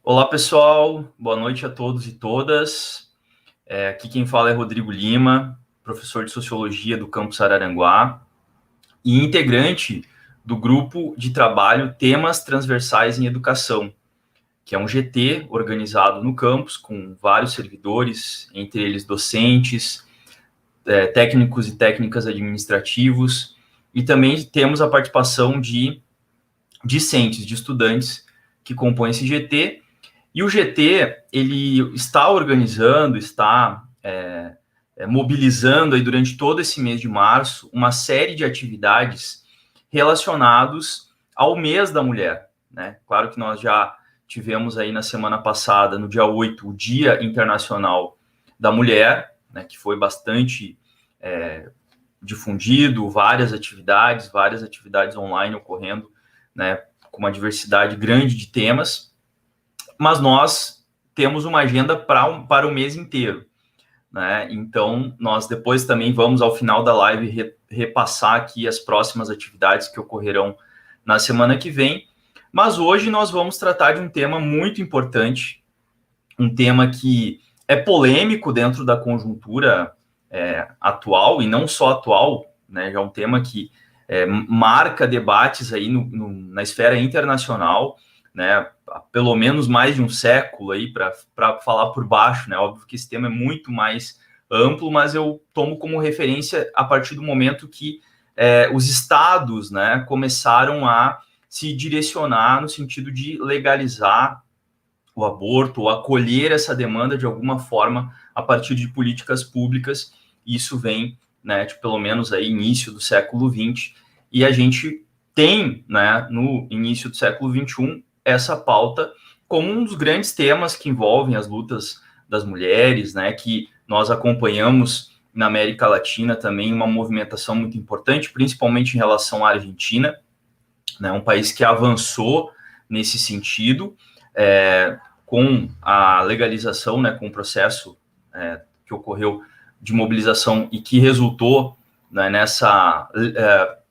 Olá, pessoal. Boa noite a todos e todas. Aqui quem fala é Rodrigo Lima, professor de Sociologia do campus Araranguá e integrante do grupo de trabalho Temas Transversais em Educação, que é um GT organizado no campus com vários servidores, entre eles docentes, técnicos e técnicas administrativos, e também temos a participação de discentes, de estudantes que compõem esse GT. E o GT, ele está organizando, está mobilizando aí durante todo esse mês de março uma série de atividades relacionadas ao mês da mulher, né? Claro que nós já tivemos aí na semana passada, no dia 8, o Dia Internacional da Mulher, né, que foi bastante difundido, várias atividades online ocorrendo, né, com uma diversidade grande de temas, mas nós temos uma agenda para o mês inteiro, né? Então, nós depois também vamos, ao final da live, repassar aqui as próximas atividades que ocorrerão na semana que vem, mas hoje nós vamos tratar de um tema muito importante, um tema que é polêmico dentro da conjuntura atual, e não só atual, né? Já é um tema que marca debates aí na esfera internacional, né, há pelo menos mais de um século aí, para falar por baixo, né? Óbvio que esse tema é muito mais amplo, mas eu tomo como referência a partir do momento que os estados, né, começaram a se direcionar no sentido de legalizar o aborto, ou acolher essa demanda de alguma forma a partir de políticas públicas. Isso vem, né, de pelo menos aí início do século XX, e a gente tem, né, no início do século XXI, essa pauta como um dos grandes temas que envolvem as lutas das mulheres, né, que nós acompanhamos na América Latina também uma movimentação muito importante, principalmente em relação à Argentina, né, um país que avançou nesse sentido, com a legalização, né, com o processo que ocorreu de mobilização e que resultou, né,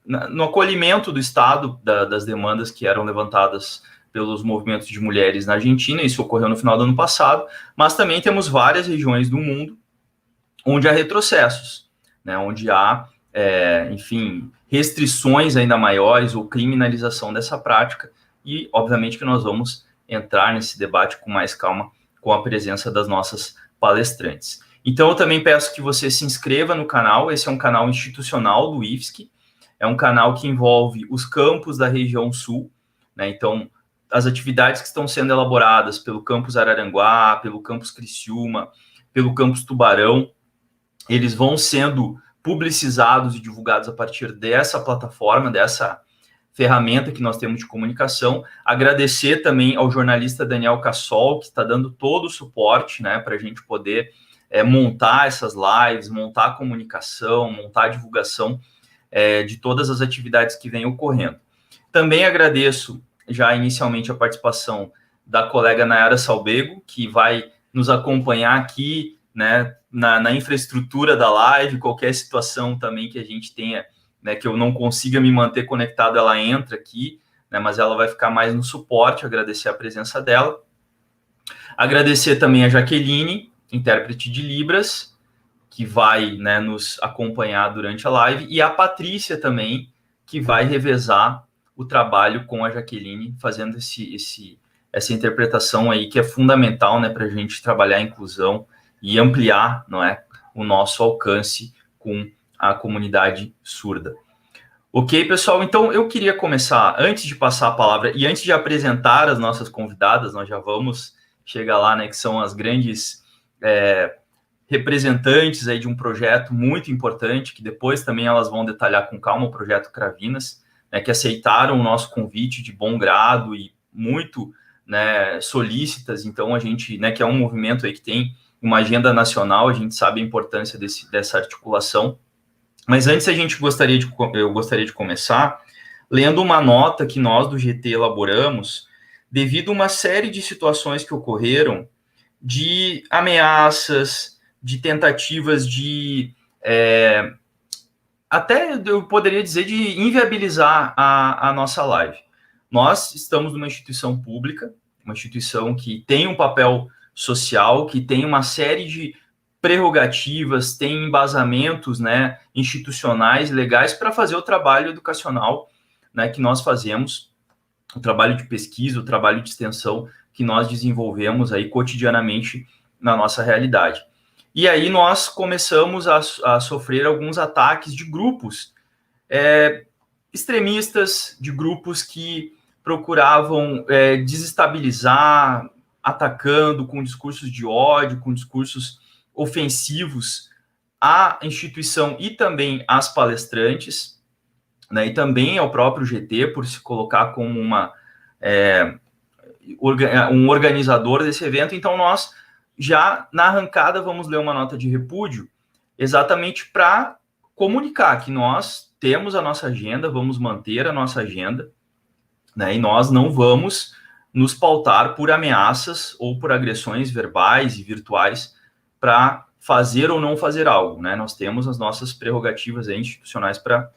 no acolhimento do Estado das demandas que eram levantadas pelos movimentos de mulheres na Argentina. Isso ocorreu no final do ano passado, mas também temos várias regiões do mundo onde há retrocessos, né, onde há, enfim, restrições ainda maiores ou criminalização dessa prática, e obviamente que nós vamos entrar nesse debate com mais calma com a presença das nossas palestrantes. Então, eu também peço que você se inscreva no canal. Esse é um canal institucional do IFSC, é um canal que envolve os campos da região sul, né? Então, as atividades que estão sendo elaboradas pelo campus Araranguá, pelo campus Criciúma, pelo campus Tubarão, eles vão sendo publicizados e divulgados a partir dessa plataforma, dessa ferramenta que nós temos de comunicação. Agradecer também ao jornalista Daniel Cassol, que está dando todo o suporte, né, para a gente poder montar essas lives, montar a comunicação, montar a divulgação de todas as atividades que vêm ocorrendo. Também agradeço já inicialmente a participação da colega Nayara Salbego, que vai nos acompanhar aqui, né, na infraestrutura da live. Qualquer situação também que a gente tenha, né, que eu não consiga me manter conectado, ela entra aqui, né, mas ela vai ficar mais no suporte. Agradecer a presença dela. Agradecer também a Jaqueline, intérprete de Libras, que vai, né, nos acompanhar durante a live, e a Patrícia também, que vai revezar o trabalho com a Jaqueline, fazendo essa interpretação aí, que é fundamental, né, para a gente trabalhar a inclusão e ampliar, não é, o nosso alcance com a comunidade surda. Ok, pessoal? Então, eu queria começar, antes de passar a palavra e antes de apresentar as nossas convidadas, nós já vamos chegar lá, né, que são as grandes representantes aí de um projeto muito importante, que depois também elas vão detalhar com calma, o projeto Cravinas, né, que aceitaram o nosso convite de bom grado e muito, né, solícitas. Então, a gente, né, que é um movimento aí que tem uma agenda nacional, a gente sabe a importância dessa articulação. Mas antes eu gostaria de começar lendo uma nota que nós do GT elaboramos devido a uma série de situações que ocorreram de ameaças, de tentativas de até eu poderia dizer de inviabilizar a nossa live. Nós estamos numa instituição pública, uma instituição que tem um papel social, que tem uma série de prerrogativas, tem embasamentos, né, institucionais, legais para fazer o trabalho educacional, né, que nós fazemos, o trabalho de pesquisa, o trabalho de extensão que nós desenvolvemos aí cotidianamente na nossa realidade. E aí nós começamos a sofrer alguns ataques de grupos extremistas, de grupos que procuravam desestabilizar, atacando com discursos de ódio, com discursos ofensivos à instituição e também às palestrantes, né, e também ao próprio GT, por se colocar como um organizador desse evento. Então, nós já na arrancada vamos ler uma nota de repúdio exatamente para comunicar que nós temos a nossa agenda, vamos manter a nossa agenda, né, e nós não vamos nos pautar por ameaças ou por agressões verbais e virtuais para fazer ou não fazer algo, né? Nós temos as nossas prerrogativas institucionais para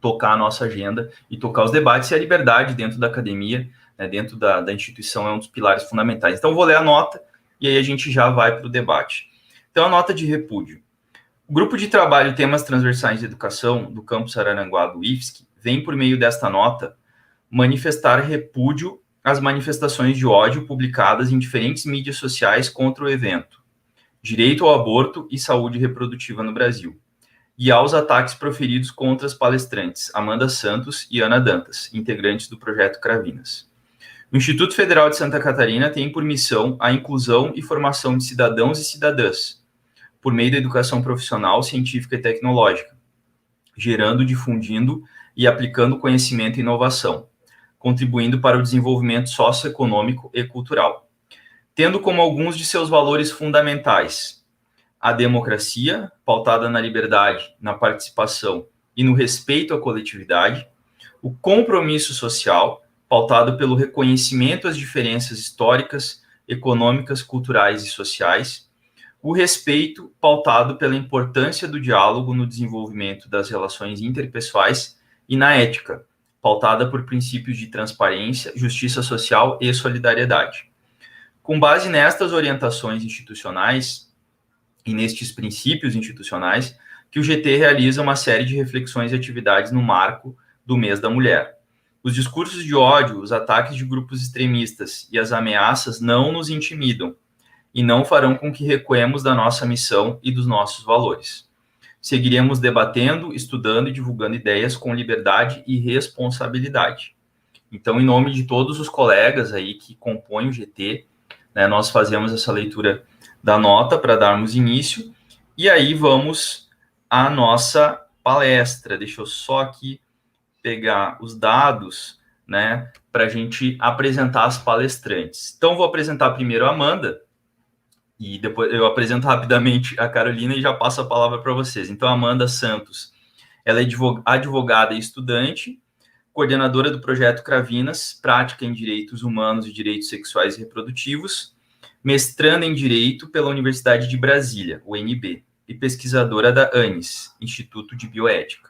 tocar a nossa agenda e tocar os debates, e a liberdade dentro da academia, né, dentro da instituição, é um dos pilares fundamentais. Então, vou ler a nota e aí a gente já vai para o debate. Então, a nota de repúdio. O Grupo de Trabalho Temas Transversais de Educação do Campus Araranguá do IFSC vem, por meio desta nota, manifestar repúdio às manifestações de ódio publicadas em diferentes mídias sociais contra o evento Direito ao Aborto e Saúde Reprodutiva no Brasil, e aos ataques proferidos contra as palestrantes Amanda Santos e Ana Dantas, integrantes do Projeto Cravinas. O Instituto Federal de Santa Catarina tem por missão a inclusão e formação de cidadãos e cidadãs, por meio da educação profissional, científica e tecnológica, gerando, difundindo e aplicando conhecimento e inovação, contribuindo para o desenvolvimento socioeconômico e cultural, tendo como alguns de seus valores fundamentais a democracia, pautada na liberdade, na participação e no respeito à coletividade, o compromisso social, pautado pelo reconhecimento às diferenças históricas, econômicas, culturais e sociais, o respeito, pautado pela importância do diálogo no desenvolvimento das relações interpessoais, e na ética, pautada por princípios de transparência, justiça social e solidariedade. Com base nestas orientações institucionais e nestes princípios institucionais, que o GT realiza uma série de reflexões e atividades no marco do Mês da Mulher. Os discursos de ódio, os ataques de grupos extremistas e as ameaças não nos intimidam e não farão com que recuemos da nossa missão e dos nossos valores. Seguiremos debatendo, estudando e divulgando ideias com liberdade e responsabilidade. Então, em nome de todos os colegas aí que compõem o GT, né, nós fazemos essa leitura da nota para darmos início, e aí vamos à nossa palestra. Deixa eu só aqui pegar os dados, né, para a gente apresentar as palestrantes. Então, vou apresentar primeiro a Amanda, e depois eu apresento rapidamente a Carolina e já passo a palavra para vocês. Então, Amanda Santos, ela é advogada e estudante, coordenadora do Projeto Cravinas, prática em Direitos Humanos e Direitos Sexuais e Reprodutivos, mestranda em Direito pela Universidade de Brasília, UNB, e pesquisadora da ANES, Instituto de Bioética.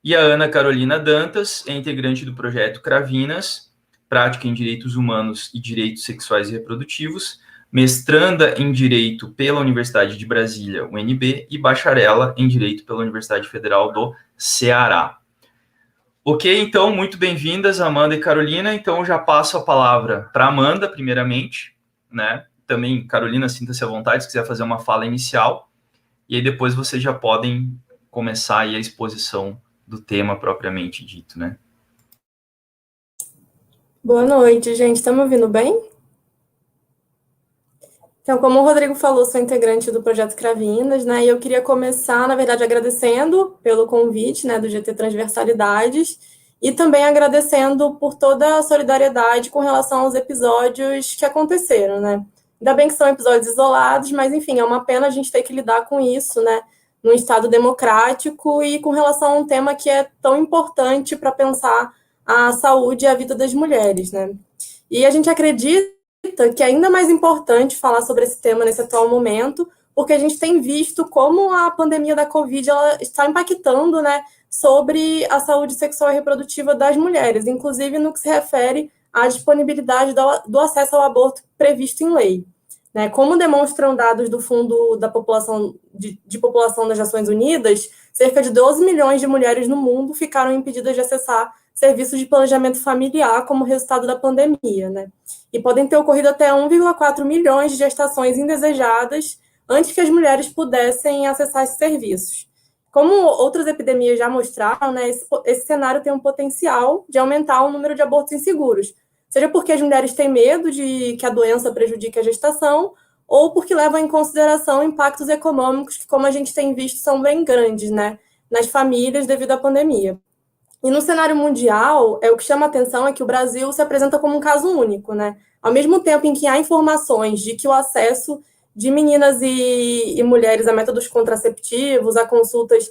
E a Ana Carolina Dantas é integrante do Projeto Cravinas, prática em Direitos Humanos e Direitos Sexuais e Reprodutivos, mestranda em Direito pela Universidade de Brasília, UNB, e bacharela em Direito pela Universidade Federal do Ceará. Ok, então, muito bem-vindas, Amanda e Carolina. Então, já passo a palavra para Amanda, primeiramente, né? Também, Carolina, sinta-se à vontade, se quiser fazer uma fala inicial, e aí depois vocês já podem começar aí a exposição do tema propriamente dito, né? Boa noite, gente. Estão me ouvindo bem? Então, como o Rodrigo falou, sou integrante do Projeto Cravinas, né? E eu queria começar, na verdade, agradecendo pelo convite, né, do GT Transversalidades, e também agradecendo por toda a solidariedade com relação aos episódios que aconteceram, né? Ainda bem que são episódios isolados, mas, enfim, é uma pena a gente ter que lidar com isso, né? Num Estado democrático e com relação a um tema que é tão importante para pensar a saúde e a vida das mulheres, né? E a gente acredita que é ainda mais importante falar sobre esse tema nesse atual momento, porque a gente tem visto como a pandemia da Covid ela está impactando, né, sobre a saúde sexual e reprodutiva das mulheres, inclusive no que se refere a disponibilidade do acesso ao aborto previsto em lei. Né? Como demonstram dados do Fundo da População, de População das Nações Unidas, cerca de 12 milhões de mulheres no mundo ficaram impedidas de acessar serviços de planejamento familiar como resultado da pandemia, né? E podem ter ocorrido até 1,4 milhões de gestações indesejadas antes que as mulheres pudessem acessar esses serviços. Como outras epidemias já mostraram, né, esse cenário tem um potencial de aumentar o número de abortos inseguros, seja porque as mulheres têm medo de que a doença prejudique a gestação, ou porque levam em consideração impactos econômicos que, como a gente tem visto, são bem grandes, né, nas famílias devido à pandemia. E no cenário mundial, o que chama a atenção é que o Brasil se apresenta como um caso único, né? Ao mesmo tempo em que há informações de que o acesso de meninas e mulheres a métodos contraceptivos, a consultas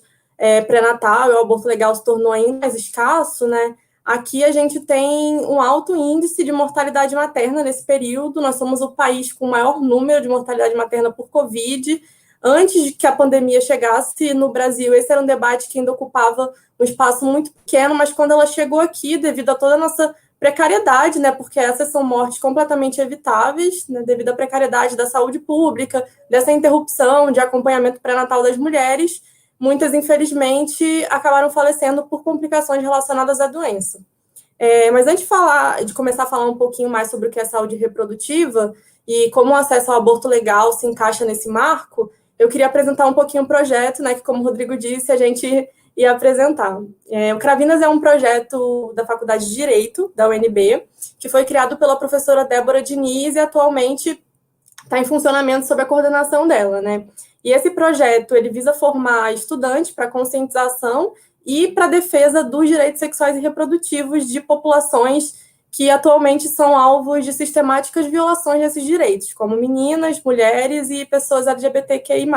pré-natal e ao aborto legal se tornou ainda mais escasso, né? Aqui a gente tem um alto índice de mortalidade materna nesse período. Nós somos o país com o maior número de mortalidade materna por Covid. Antes de que a pandemia chegasse no Brasil, esse era um debate que ainda ocupava um espaço muito pequeno, mas quando ela chegou aqui, devido a toda a nossa precariedade, né, porque essas são mortes completamente evitáveis, né, devido à precariedade da saúde pública, dessa interrupção de acompanhamento pré-natal das mulheres, muitas, infelizmente, acabaram falecendo por complicações relacionadas à doença. Mas antes de começar a falar um pouquinho mais sobre o que é saúde reprodutiva e como o acesso ao aborto legal se encaixa nesse marco, eu queria apresentar um pouquinho o projeto, né, que, como o Rodrigo disse, a gente ia apresentar. O Cravinas é um projeto da Faculdade de Direito, da UNB, que foi criado pela professora Débora Diniz e atualmente está em funcionamento sob a coordenação dela, né? E esse projeto, ele visa formar estudantes para conscientização e para defesa dos direitos sexuais e reprodutivos de populações que atualmente são alvos de sistemáticas violações desses direitos, como meninas, mulheres e pessoas LGBTQI+.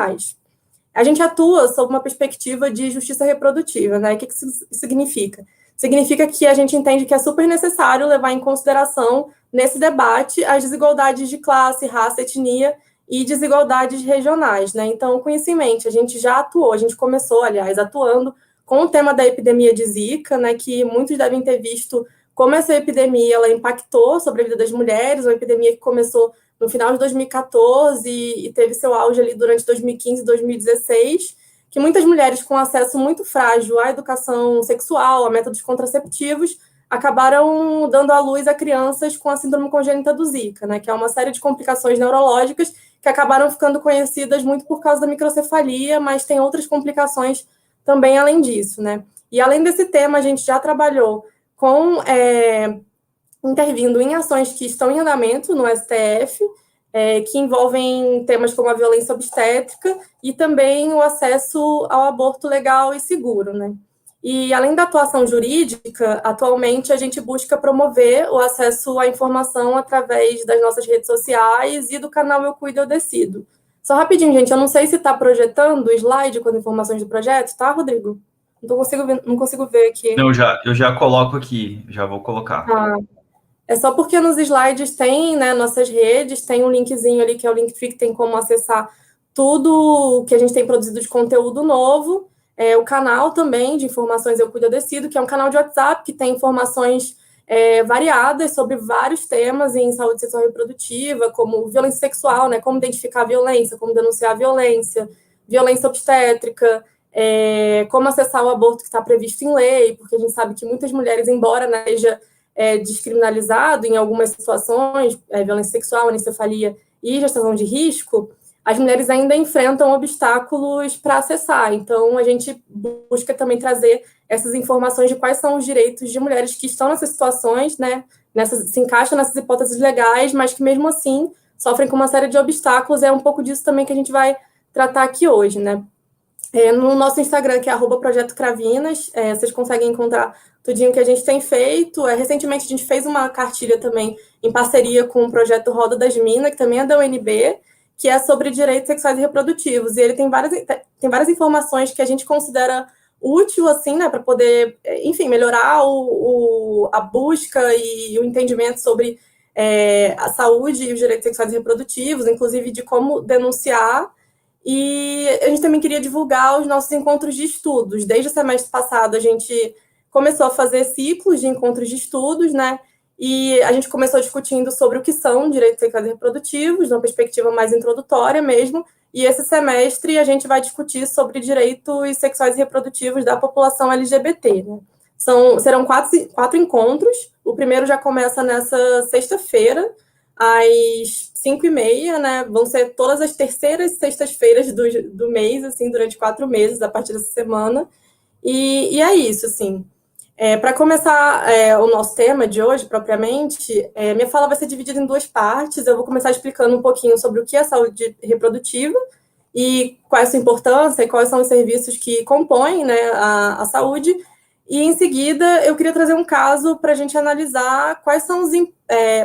A gente atua sob uma perspectiva de justiça reprodutiva, né? O que isso significa? Significa que a gente entende que é super necessário levar em consideração, nesse debate, as desigualdades de classe, raça, etnia e desigualdades regionais, né? Então, com isso em mente, a gente já atuou, a gente começou, aliás, atuando com o tema da epidemia de Zika, né? Que muitos devem ter visto como essa epidemia ela impactou sobre a vida das mulheres, uma epidemia que começou no final de 2014 e teve seu auge ali durante 2015 e 2016, que muitas mulheres com acesso muito frágil à educação sexual, a métodos contraceptivos, acabaram dando à luz a crianças com a síndrome congênita do Zika, né, que é uma série de complicações neurológicas que acabaram ficando conhecidas muito por causa da microcefalia, mas tem outras complicações também além disso, né. E além desse tema, a gente já trabalhou com intervindo em ações que estão em andamento no STF, que envolvem temas como a violência obstétrica e também o acesso ao aborto legal e seguro, né? E além da atuação jurídica, atualmente a gente busca promover o acesso à informação através das nossas redes sociais e do canal Eu Cuido, Eu Decido. Só rapidinho, gente, eu não sei se está projetando o slide com as informações do projeto, tá, Rodrigo? Não consigo ver aqui. Não, eu já coloco aqui, já vou colocar. É só porque nos slides tem, né, nossas redes, tem um linkzinho ali que é o Linktree, que tem como acessar tudo que a gente tem produzido de conteúdo novo. O canal também de informações Eu Cuido, Eu Decido, que é um canal de WhatsApp que tem informações variadas sobre vários temas em saúde sexual e reprodutiva, como violência sexual, né, como identificar a violência, como denunciar a violência, violência obstétrica, como acessar o aborto que está previsto em lei, porque a gente sabe que muitas mulheres, embora né, seja descriminalizado em algumas situações, violência sexual, anencefalia e gestação de risco, as mulheres ainda enfrentam obstáculos para acessar. Então, a gente busca também trazer essas informações de quais são os direitos de mulheres que estão nessas situações, né, se encaixam nessas hipóteses legais, mas que mesmo assim sofrem com uma série de obstáculos. É um pouco disso também que a gente vai tratar aqui hoje, né? No nosso Instagram, que é @Projeto Cravinas, vocês conseguem encontrar tudinho que a gente tem feito. Recentemente, a gente fez uma cartilha também em parceria com o projeto Roda das Minas, que também é da UNB, que é sobre direitos sexuais e reprodutivos. E ele tem várias informações que a gente considera útil, assim, né, para poder, enfim, melhorar a busca e o entendimento sobre a saúde e os direitos sexuais e reprodutivos, inclusive de como denunciar. E a gente também queria divulgar os nossos encontros de estudos. Desde o semestre passado, a gente começou a fazer ciclos de encontros de estudos, né? e a gente começou discutindo sobre o que são direitos sexuais e reprodutivos, numa perspectiva mais introdutória mesmo, e esse semestre a gente vai discutir sobre direitos sexuais e reprodutivos da população LGBT, né? Serão quatro encontros. O primeiro já começa nessa sexta-feira, às 5h30, né? Vão ser todas as terceiras sextas-feiras do mês, assim, durante 4 meses, a partir dessa semana. E é isso, assim. Para começar o nosso tema de hoje, propriamente, minha fala vai ser dividida em 2 partes. Eu vou começar explicando um pouquinho sobre o que é saúde reprodutiva e qual é a sua importância e quais são os serviços que compõem, né, a saúde. E, em seguida, eu queria trazer um caso para a gente analisar quais são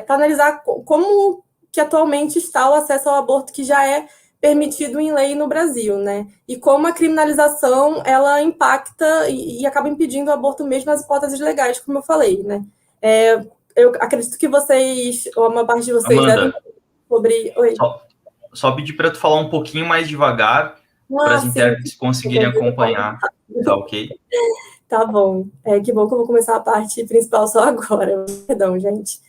para analisar como que atualmente está o acesso ao aborto que já é permitido em lei no Brasil, né? E como a criminalização, ela impacta e acaba impedindo o aborto mesmo nas hipóteses legais, como eu falei, né? Eu acredito que vocês, ou uma parte de vocês, Amanda, sobre... Oi. Só pedir para tu falar um pouquinho mais devagar, para as intérpretes conseguirem acompanhar, tá ok? Tá bom. Que bom que eu vou começar a parte principal só agora. Perdão, gente.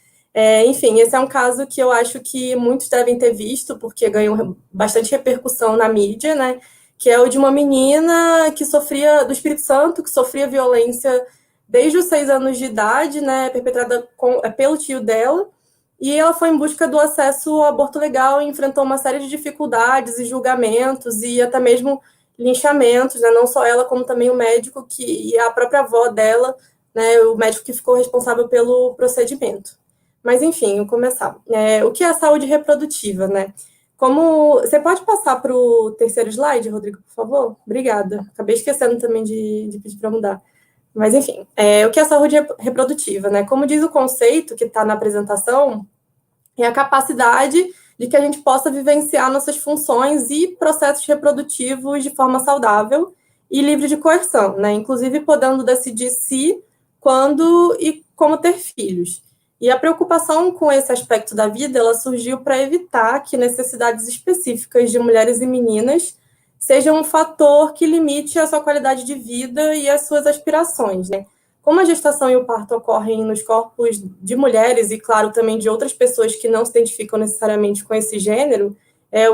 Enfim, esse é um caso que eu acho que muitos devem ter visto, porque ganhou bastante repercussão na mídia, né? Que é o de uma menina que sofria, do Espírito Santo, que sofria violência desde os 6 anos de idade, né? Perpetrada pelo tio dela. E ela foi em busca do acesso ao aborto legal e enfrentou uma série de dificuldades e julgamentos e até mesmo linchamentos, né? Não só ela, como também o médico e a própria avó dela, né? O médico que ficou responsável pelo procedimento. Mas, enfim, vou começar. O que é a saúde reprodutiva, né? Você pode passar para o terceiro slide, Rodrigo, por favor? Obrigada. Acabei esquecendo também de pedir para mudar. Mas, enfim, o que é a saúde reprodutiva, né? Como diz o conceito que está na apresentação, é a capacidade de que a gente possa vivenciar nossas funções e processos reprodutivos de forma saudável e livre de coerção, né? Inclusive podendo decidir se, quando e como ter filhos. E a preocupação com esse aspecto da vida, ela surgiu para evitar que necessidades específicas de mulheres e meninas sejam um fator que limite a sua qualidade de vida e as suas aspirações, né? Como a gestação e o parto ocorrem nos corpos de mulheres e, claro, também de outras pessoas que não se identificam necessariamente com esse gênero,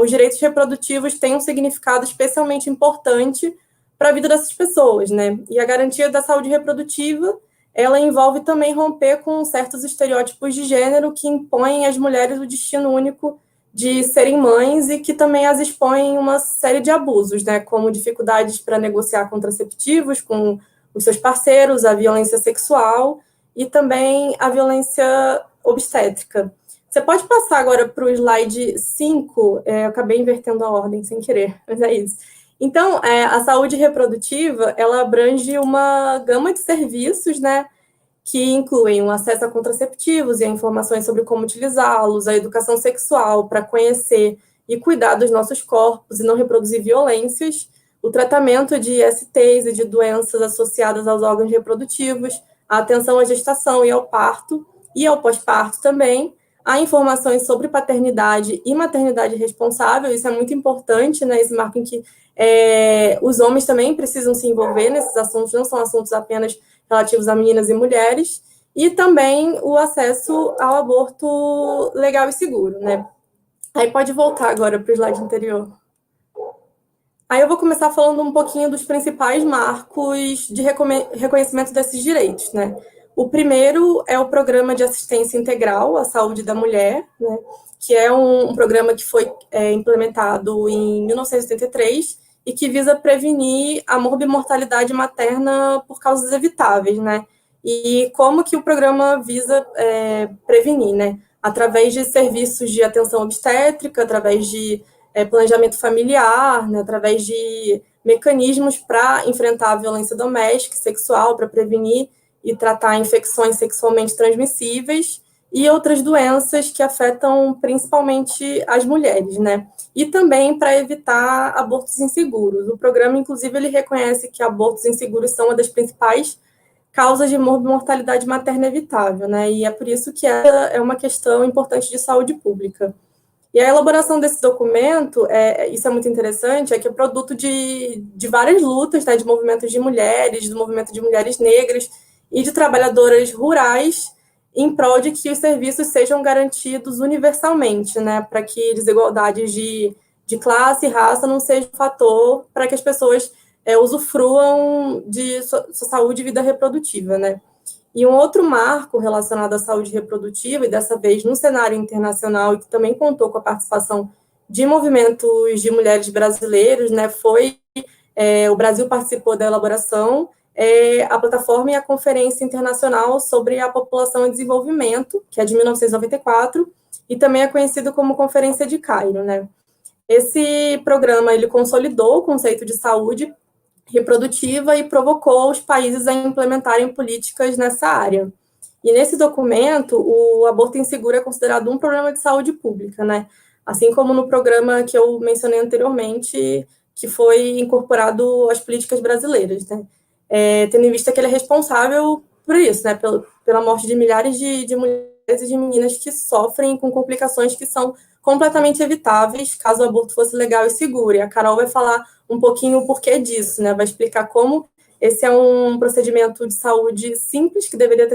os direitos reprodutivos têm um significado especialmente importante para a vida dessas pessoas, né? E a garantia da saúde reprodutiva, ela envolve também romper com certos estereótipos de gênero que impõem às mulheres o destino único de serem mães e que também as expõem a uma série de abusos, né? Como dificuldades para negociar contraceptivos com os seus parceiros, a violência sexual e também a violência obstétrica. Você pode passar agora para o slide 5, eu acabei invertendo a ordem sem querer, mas é isso. Então, a saúde reprodutiva, ela abrange uma gama de serviços, né, que incluem o acesso a contraceptivos e a informações sobre como utilizá-los, a educação sexual para conhecer e cuidar dos nossos corpos e não reproduzir violências, o tratamento de STs e de doenças associadas aos órgãos reprodutivos, a atenção à gestação e ao parto, e ao pós-parto também, há informações sobre paternidade e maternidade responsável, isso é muito importante, né, esse marco em que os homens também precisam se envolver nesses assuntos, não são assuntos apenas relativos a meninas e mulheres, e também o acesso ao aborto legal e seguro, né. Aí pode voltar agora para o slide anterior. Aí eu vou começar falando um pouquinho dos principais marcos de reconhecimento desses direitos, né? O primeiro é o Programa de Assistência Integral à Saúde da Mulher, né? Que é um programa que foi implementado em 1983 e que visa prevenir a morbimortalidade materna por causas evitáveis, né? E como que o programa visa prevenir, né? Através de serviços de atenção obstétrica, através de planejamento familiar, né, através de mecanismos para enfrentar a violência doméstica e sexual, para prevenir e tratar infecções sexualmente transmissíveis e outras doenças que afetam principalmente as mulheres, né? E também para evitar abortos inseguros. O programa, inclusive, ele reconhece que abortos inseguros são uma das principais causas de morbimortalidade materna evitável, né? E é por isso que é uma questão importante de saúde pública. E a elaboração desse documento, isso é muito interessante, é que é produto de várias lutas, né, de movimentos de mulheres, do movimento de mulheres negras e de trabalhadoras rurais, em prol de que os serviços sejam garantidos universalmente, né, para que desigualdades de classe e raça não sejam um fator para que as pessoas usufruam de sua saúde e vida reprodutiva, né. E um outro marco relacionado à saúde reprodutiva, e dessa vez no cenário internacional, e que também contou com a participação de movimentos de mulheres brasileiros, né, foi o Brasil participou da elaboração a plataforma e a Conferência Internacional sobre a População em Desenvolvimento, que é de 1994, e também é conhecido como Conferência de Cairo, né? Esse programa, ele consolidou o conceito de saúde reprodutiva e provocou os países a implementarem políticas nessa área. E nesse documento, o aborto inseguro é considerado um problema de saúde pública, né? Assim como no programa que eu mencionei anteriormente, que foi incorporado às políticas brasileiras, né? Tendo em vista que ele é responsável por isso, né? Pela morte de milhares de mulheres e de meninas que sofrem com complicações que são completamente evitáveis caso o aborto fosse legal e seguro. E a Carol vai falar um pouquinho o porquê disso, né? Vai explicar como esse é um procedimento de saúde simples que deveria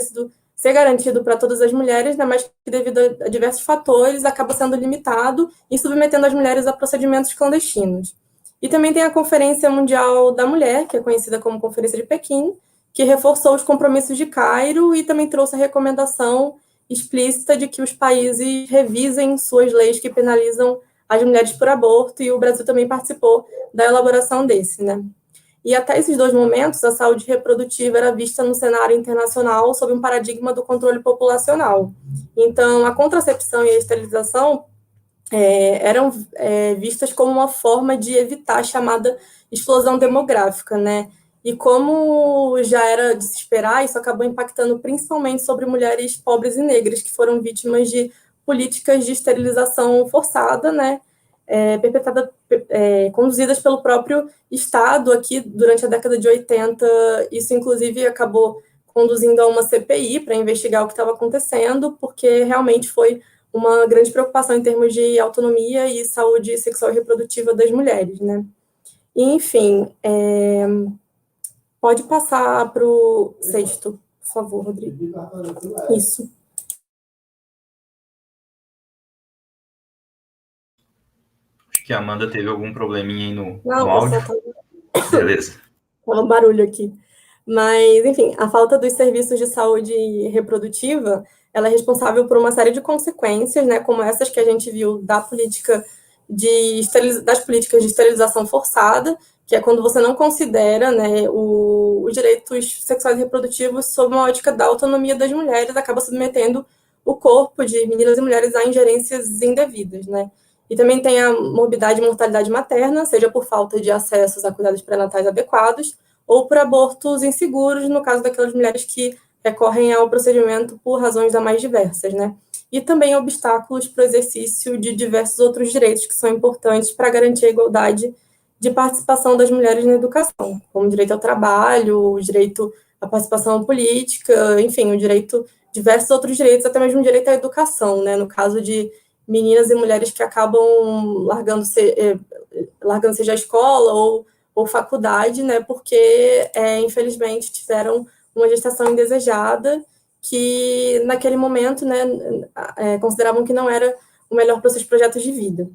ser garantido para todas as mulheres, né, mas que devido a diversos fatores acaba sendo limitado e submetendo as mulheres a procedimentos clandestinos. E também tem a Conferência Mundial da Mulher, que é conhecida como Conferência de Pequim, que reforçou os compromissos de Cairo e também trouxe a recomendação explícita de que os países revisem suas leis que penalizam as mulheres por aborto, e o Brasil também participou da elaboração desse, né? E até esses dois momentos, a saúde reprodutiva era vista no cenário internacional sob um paradigma do controle populacional. Então, a contracepção e a esterilização eram vistas como uma forma de evitar a chamada explosão demográfica, né? E como já era de se esperar, isso acabou impactando principalmente sobre mulheres pobres e negras, que foram vítimas de políticas de esterilização forçada, né? Conduzidas pelo próprio Estado aqui durante a década de 80. Isso, inclusive, acabou conduzindo a uma CPI para investigar o que estava acontecendo, porque realmente foi uma grande preocupação em termos de autonomia e saúde sexual e reprodutiva das mulheres, né? E, enfim, pode passar para o sexto, por favor, Rodrigo. Isso. Acho que a Amanda teve algum probleminha aí no Não, áudio. Beleza. Tava um barulho aqui. Mas, enfim, a falta dos serviços de saúde reprodutiva, ela é responsável por uma série de consequências, né, como essas que a gente viu das políticas de esterilização forçada, que é quando você não considera, né, os direitos sexuais e reprodutivos sob uma ótica da autonomia das mulheres, acaba submetendo o corpo de meninas e mulheres a ingerências indevidas, né. E também tem a morbidade e mortalidade materna, seja por falta de acessos a cuidados pré-natais adequados, ou por abortos inseguros, no caso daquelas mulheres que recorrem ao procedimento por razões das mais diversas, né? E também obstáculos para o exercício de diversos outros direitos que são importantes para garantir a igualdade de participação das mulheres na educação, como o direito ao trabalho, o direito à participação política, enfim, o direito, diversos outros direitos, até mesmo o direito à educação, né? No caso de meninas e mulheres que acabam largando seja a escola ou faculdade, né, porque, infelizmente, tiveram uma gestação indesejada que, naquele momento, né, consideravam que não era o melhor para os seus projetos de vida.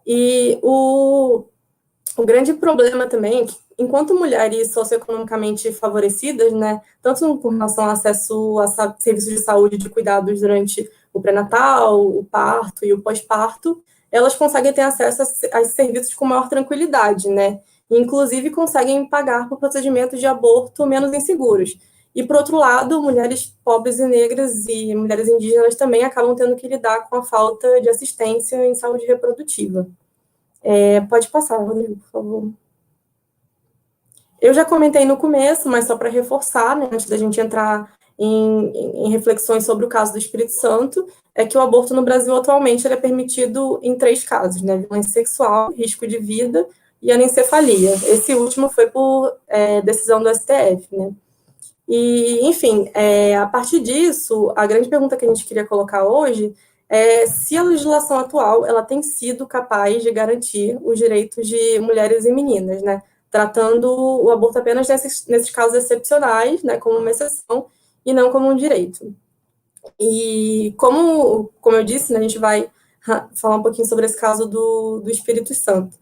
E o grande problema também é que, enquanto mulheres socioeconomicamente favorecidas, né, tanto com relação ao acesso a serviços de saúde de cuidados durante o pré-natal, o parto e o pós-parto, elas conseguem ter acesso a esses serviços com maior tranquilidade, né? E, inclusive, conseguem pagar por procedimentos de aborto menos inseguros. E, por outro lado, mulheres pobres e negras e mulheres indígenas também acabam tendo que lidar com a falta de assistência em saúde reprodutiva. Pode passar, Rodrigo, por favor. Eu já comentei no começo, mas só para reforçar, né, antes da gente entrar em reflexões sobre o caso do Espírito Santo, é que o aborto no Brasil atualmente ele é permitido em 3 casos, né, violência sexual, risco de vida e anencefalia. Esse último foi por decisão do STF, né. E, enfim, a partir disso, a grande pergunta que a gente queria colocar hoje é se a legislação atual ela tem sido capaz de garantir os direitos de mulheres e meninas, né, tratando o aborto apenas nesses casos excepcionais, né, como uma exceção, e não como um direito. E como eu disse, né, a gente vai falar um pouquinho sobre esse caso do Espírito Santo.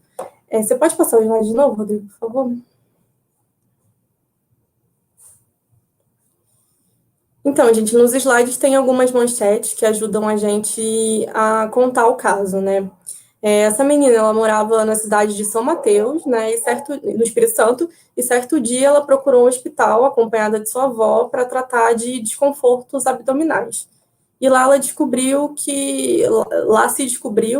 Você pode passar o slide de novo, Rodrigo, por favor? Então, gente, nos slides tem algumas manchetes que ajudam a gente a contar o caso, né? Essa menina, ela morava na cidade de São Mateus, né, no Espírito Santo, e certo dia ela procurou um hospital acompanhada de sua avó para tratar de desconfortos abdominais. E lá ela descobriu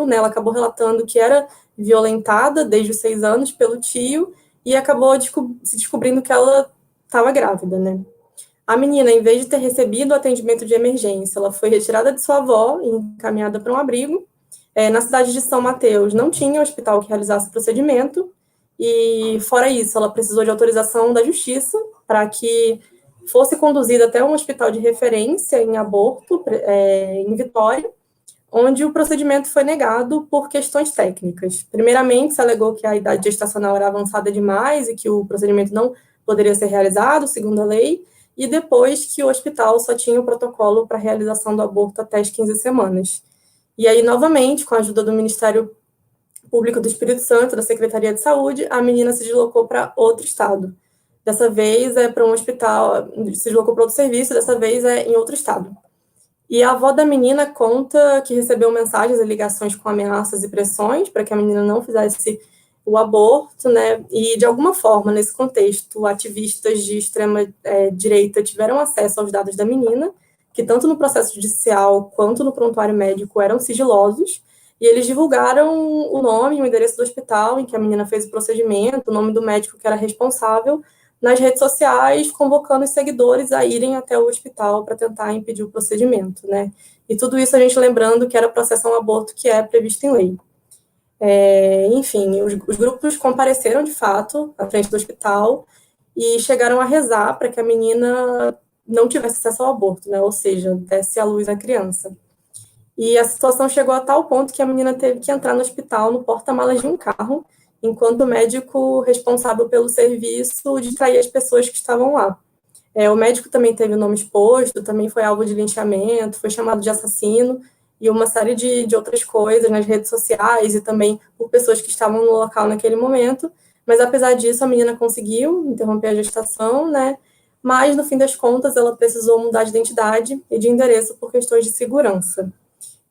né, ela acabou relatando que era violentada desde os 6 anos pelo tio e acabou se descobrindo que ela estava grávida, né? A menina, em vez de ter recebido o atendimento de emergência, ela foi retirada de sua avó e encaminhada para um abrigo. Na cidade de São Mateus não tinha hospital que realizasse o procedimento, e fora isso, ela precisou de autorização da justiça para que fosse conduzida até um hospital de referência em aborto, em Vitória, onde o procedimento foi negado por questões técnicas. Primeiramente, se alegou que a idade gestacional era avançada demais e que o procedimento não poderia ser realizado, segundo a lei, e depois que o hospital só tinha o protocolo para a realização do aborto até as 15 semanas. E aí, novamente, com a ajuda do Ministério Público do Espírito Santo, da Secretaria de Saúde, a menina se deslocou para outro estado. Dessa vez é para um hospital, se deslocou para outro serviço, dessa vez é em outro estado. E a avó da menina conta que recebeu mensagens e ligações com ameaças e pressões para que a menina não fizesse o aborto, né? E, de alguma forma, nesse contexto, ativistas de extrema direita tiveram acesso aos dados da menina, que tanto no processo judicial quanto no prontuário médico eram sigilosos, e eles divulgaram o nome e o endereço do hospital em que a menina fez o procedimento, o nome do médico que era responsável, nas redes sociais, convocando os seguidores a irem até o hospital para tentar impedir o procedimento, né? E tudo isso a gente lembrando que era processo a um aborto que é previsto em lei. Enfim, os grupos compareceram de fato à frente do hospital e chegaram a rezar para que a menina não tivesse acesso ao aborto, né? Ou seja, desse à luz à criança. E a situação chegou a tal ponto que a menina teve que entrar no hospital no porta-malas de um carro, enquanto o médico responsável pelo serviço distraía as pessoas que estavam lá. O médico também teve o nome exposto, também foi alvo de linchamento, foi chamado de assassino, e uma série de outras coisas nas redes sociais e também por pessoas que estavam no local naquele momento. Mas, apesar disso, a menina conseguiu interromper a gestação, né? Mas, no fim das contas, ela precisou mudar de identidade e de endereço por questões de segurança.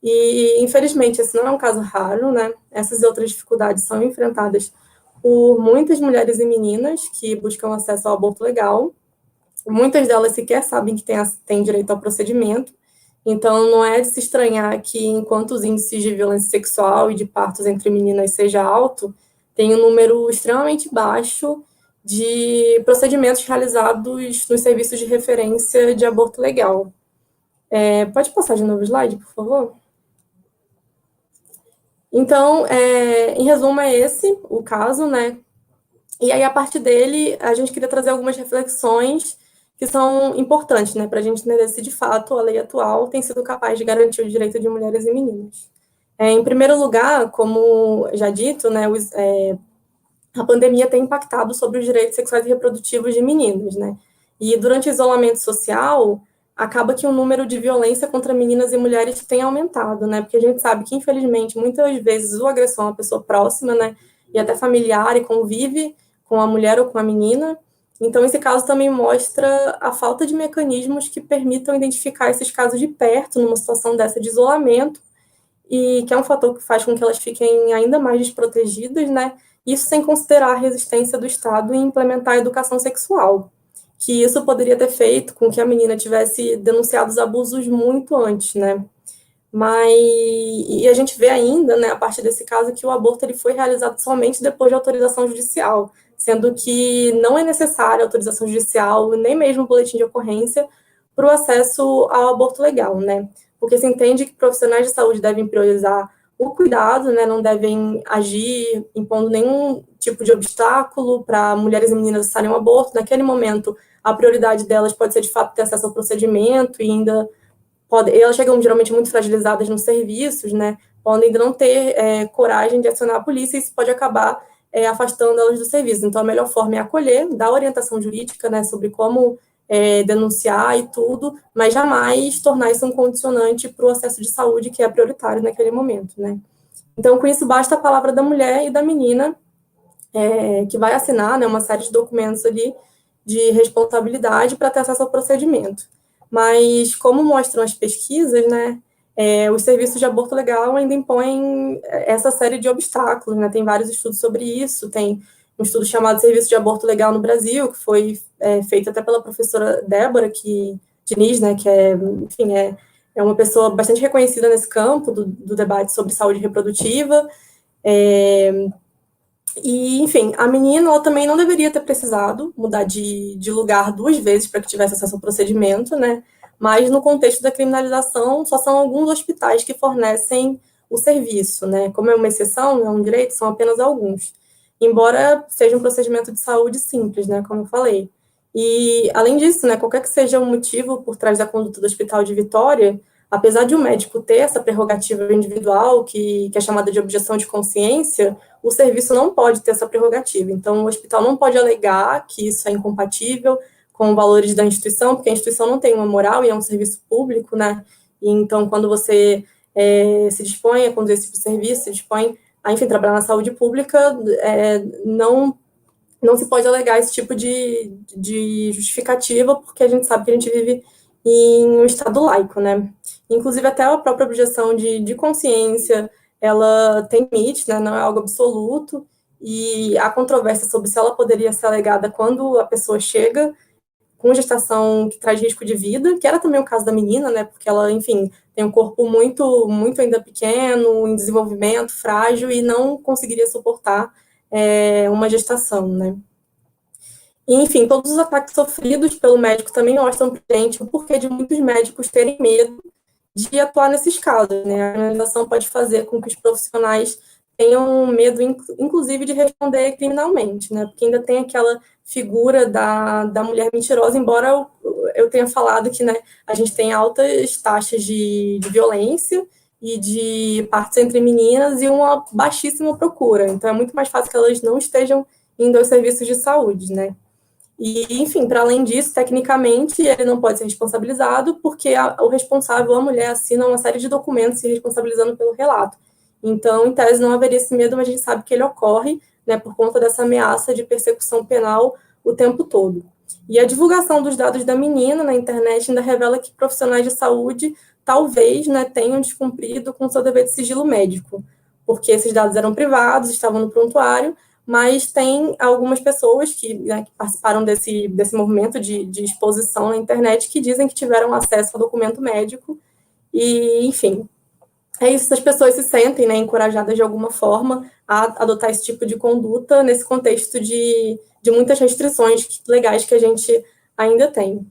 E, infelizmente, esse não é um caso raro, né? Essas e outras dificuldades são enfrentadas por muitas mulheres e meninas que buscam acesso ao aborto legal. Muitas delas sequer sabem que têm direito ao procedimento. Então, não é de se estranhar que, enquanto os índices de violência sexual e de partos entre meninas seja alto, tem um número extremamente baixo de procedimentos realizados nos serviços de referência de aborto legal. Pode passar de novo o slide, por favor? Então, em resumo, é esse o caso, né? E aí, a partir dele, a gente queria trazer algumas reflexões que são importantes, né, para a gente entender se, de fato, a lei atual tem sido capaz de garantir o direito de mulheres e meninas. Em primeiro lugar, como já dito, né, a pandemia tem impactado sobre os direitos sexuais e reprodutivos de meninas, né? E durante o isolamento social, acaba que o número de violência contra meninas e mulheres tem aumentado, né? Porque a gente sabe que, infelizmente, muitas vezes o agressor é uma pessoa próxima, né? E até familiar e convive com a mulher ou com a menina. Então, esse caso também mostra a falta de mecanismos que permitam identificar esses casos de perto, numa situação dessa de isolamento, e que é um fator que faz com que elas fiquem ainda mais desprotegidas, né? Isso sem considerar a resistência do Estado em implementar a educação sexual, que isso poderia ter feito com que a menina tivesse denunciado os abusos muito antes, né? E a gente vê ainda, né, a partir desse caso, que o aborto ele foi realizado somente depois de autorização judicial, sendo que não é necessária autorização judicial, nem mesmo boletim de ocorrência, para o acesso ao aborto legal, né? Porque se entende que profissionais de saúde devem priorizar o cuidado, né, não devem agir impondo nenhum tipo de obstáculo para mulheres e meninas acessarem o aborto. Naquele momento, a prioridade delas pode ser, de fato, ter acesso ao procedimento e ainda elas chegam geralmente muito fragilizadas nos serviços, né? Podem ainda não ter coragem de acionar a polícia e isso pode acabar afastando elas do serviço. Então, a melhor forma é acolher, dar orientação jurídica, né, sobre como denunciar e tudo, mas jamais tornar isso um condicionante para o acesso de saúde, que é prioritário naquele momento, né? Então, com isso, basta a palavra da mulher e da menina, que vai assinar, né, uma série de documentos ali de responsabilidade para ter acesso ao procedimento. Mas, como mostram as pesquisas, né, os serviços de aborto legal ainda impõem essa série de obstáculos, né? Tem vários estudos sobre isso, tem um estudo chamado Serviço de Aborto Legal no Brasil, que foi feito até pela professora Débora Diniz, né, que enfim, é uma pessoa bastante reconhecida nesse campo do debate sobre saúde reprodutiva. E, enfim, a menina ela também não deveria ter precisado mudar de lugar 2 vezes para que tivesse acesso ao procedimento, né? Mas no contexto da criminalização, só são alguns hospitais que fornecem o serviço, né? Como é uma exceção, é um direito, são apenas alguns. Embora seja um procedimento de saúde simples, né? Como eu falei. E, além disso, né, qualquer que seja o motivo por trás da conduta do Hospital de Vitória, apesar de o médico ter essa prerrogativa individual, que é chamada de objeção de consciência, o serviço não pode ter essa prerrogativa. Então, o hospital não pode alegar que isso é incompatível com valores da instituição, porque a instituição não tem uma moral e é um serviço público, né? E, então, quando você se dispõe a conduzir esse tipo de serviço, se dispõe a, enfim, trabalhar na saúde pública, não se pode alegar esse tipo de justificativa, porque a gente sabe que a gente vive em um Estado laico, né? Inclusive, até a própria objeção de consciência, ela tem limite, né? Não é algo absoluto, e há controvérsia sobre se ela poderia ser alegada quando a pessoa chega com gestação que traz risco de vida, que era também o caso da menina, né? Porque ela, enfim, tem um corpo muito, muito ainda pequeno, em desenvolvimento, frágil, e não conseguiria suportar uma gestação, né? E, enfim, todos os ataques sofridos pelo médico também mostram para a gente o porquê de muitos médicos terem medo de atuar nesses casos, né? A criminalização pode fazer com que os profissionais tenham medo, inclusive, de responder criminalmente, né? Porque ainda tem aquela figura da mulher mentirosa, embora eu tenha falado que, né, a gente tem altas taxas de violência e de partos entre meninas e uma baixíssima procura. Então, é muito mais fácil que elas não estejam indo aos serviços de saúde, né? E, enfim, para além disso, tecnicamente, ele não pode ser responsabilizado porque o responsável, a mulher, assina uma série de documentos se responsabilizando pelo relato. Então, em tese, não haveria esse medo, mas a gente sabe que ele ocorre, né, por conta dessa ameaça de persecução penal o tempo todo. E a divulgação dos dados da menina na internet ainda revela que profissionais de saúde talvez, né, tenham descumprido com seu dever de sigilo médico, porque esses dados eram privados, estavam no prontuário, mas tem algumas pessoas que participaram desse movimento de exposição na internet que dizem que tiveram acesso ao documento médico e, enfim, é isso, as pessoas se sentem, né, encorajadas de alguma forma a adotar esse tipo de conduta nesse contexto de muitas restrições legais que a gente ainda tem.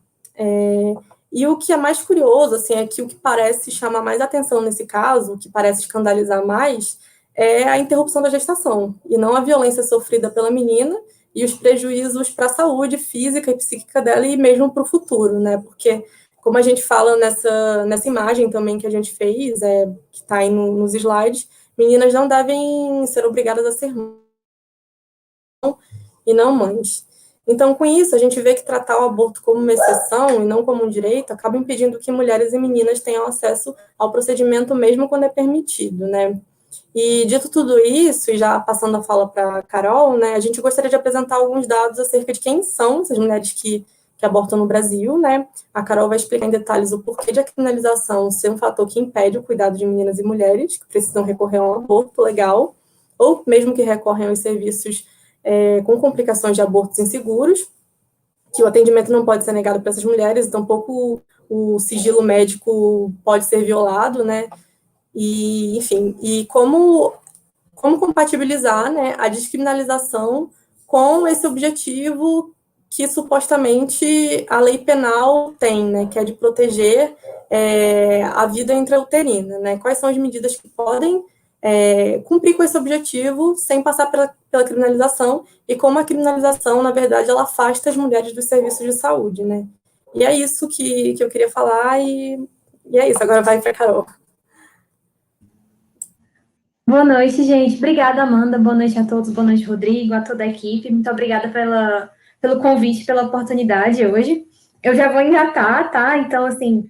E o que é mais curioso, assim, é que o que parece chamar mais atenção nesse caso, o que parece escandalizar mais, é a interrupção da gestação, e não a violência sofrida pela menina e os prejuízos para a saúde física e psíquica dela e mesmo para o futuro, né? Porque, como a gente fala nessa imagem também que a gente fez, que está aí nos slides, meninas não devem ser obrigadas a ser mães e não mães. Então, com isso, a gente vê que tratar o aborto como uma exceção e não como um direito acaba impedindo que mulheres e meninas tenham acesso ao procedimento mesmo quando é permitido, né? E, dito tudo isso, e já passando a fala para a Carol, né, a gente gostaria de apresentar alguns dados acerca de quem são essas mulheres que abortam no Brasil, né? A Carol vai explicar em detalhes o porquê de a criminalização ser um fator que impede o cuidado de meninas e mulheres que precisam recorrer a um aborto legal, ou mesmo que recorrem aos serviços com complicações de abortos inseguros, que o atendimento não pode ser negado para essas mulheres, tampouco o sigilo médico pode ser violado, né? E, enfim, e como compatibilizar, né, a descriminalização com esse objetivo que supostamente a lei penal tem, né, que é de proteger a vida intrauterina, né? Quais são as medidas que podem cumprir com esse objetivo sem passar pela criminalização e como a criminalização, na verdade, ela afasta as mulheres dos serviços de saúde, né? E é isso que eu queria falar e é isso. Agora vai para a Carol. Boa noite, gente. Obrigada, Amanda. Boa noite a todos. Boa noite, Rodrigo, a toda a equipe. Muito obrigada pelo convite, pela oportunidade hoje. eu já vou engatar, tá? Então, assim,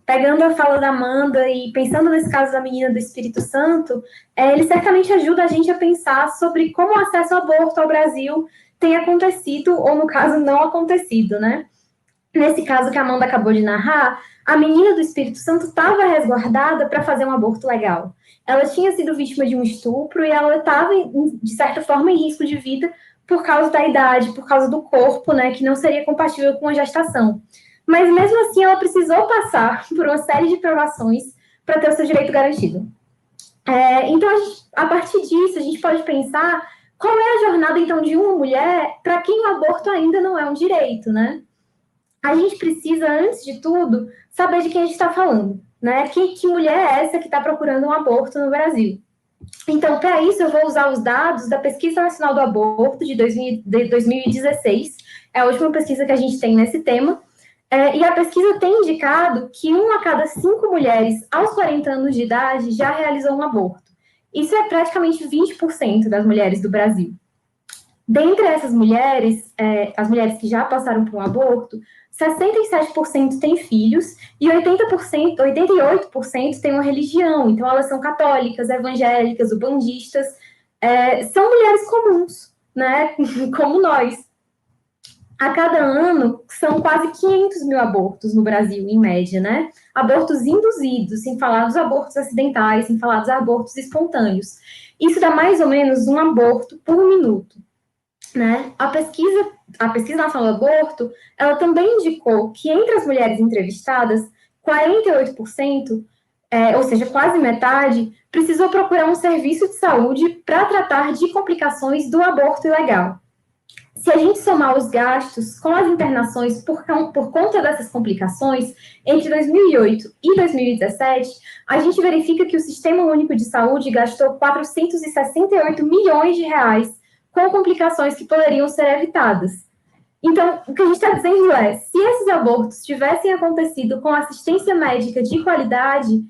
pegando a fala da Amanda e pensando nesse caso da menina do Espírito Santo, ele certamente ajuda a gente a pensar sobre como o acesso ao aborto ao Brasil tem acontecido, ou no caso, não acontecido, né? Nesse caso que a Amanda acabou de narrar, a menina do Espírito Santo estava resguardada para fazer um aborto legal. Ela tinha sido vítima de um estupro e ela estava, de certa forma, em risco de vida por causa da idade, por causa do corpo, né, que não seria compatível com a gestação. Mas, mesmo assim, ela precisou passar por uma série de provações para ter o seu direito garantido. Então, a partir disso, a gente pode pensar qual é a jornada, então, de uma mulher para quem o aborto ainda não é um direito, né? A gente precisa, antes de tudo, saber de quem a gente está falando, né? Que mulher é essa que está procurando um aborto no Brasil? Então, para isso, eu vou usar os dados da Pesquisa Nacional do Aborto de 2016, é a última pesquisa que a gente tem nesse tema, e a pesquisa tem indicado que 1 a cada 5 mulheres aos 40 anos de idade já realizou um aborto. Isso é praticamente 20% das mulheres do Brasil. Dentre essas mulheres, as mulheres que já passaram por um aborto, 67% têm filhos e 88% têm uma religião. Então, elas são católicas, evangélicas, ubandistas. São mulheres comuns, né? Como nós. A cada ano, são quase 500 mil abortos no Brasil, em média, né? Abortos induzidos, sem falar dos abortos acidentais, sem falar dos abortos espontâneos. Isso dá mais ou menos um aborto por minuto. Né? A pesquisa nacional do aborto, ela também indicou que entre as mulheres entrevistadas, 48%, ou seja, quase metade, precisou procurar um serviço de saúde para tratar de complicações do aborto ilegal. Se a gente somar os gastos com as internações por conta dessas complicações, entre 2008 e 2017, a gente verifica que o Sistema Único de Saúde gastou 468 milhões de reais com complicações que poderiam ser evitadas. Então, o que a gente está dizendo é, se esses abortos tivessem acontecido com assistência médica de qualidade,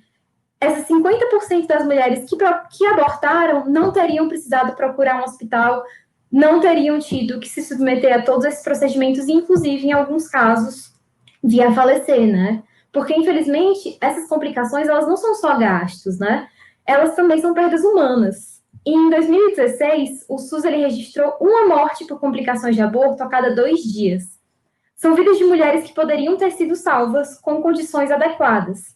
essas 50% das mulheres que abortaram não teriam precisado procurar um hospital, não teriam tido que se submeter a todos esses procedimentos, inclusive, em alguns casos, via falecer, né? Porque, infelizmente, essas complicações, elas não são só gastos, né? Elas também são perdas humanas. Em 2016, o SUS ele registrou uma morte por complicações de aborto a cada 2 dias. São vidas de mulheres que poderiam ter sido salvas com condições adequadas.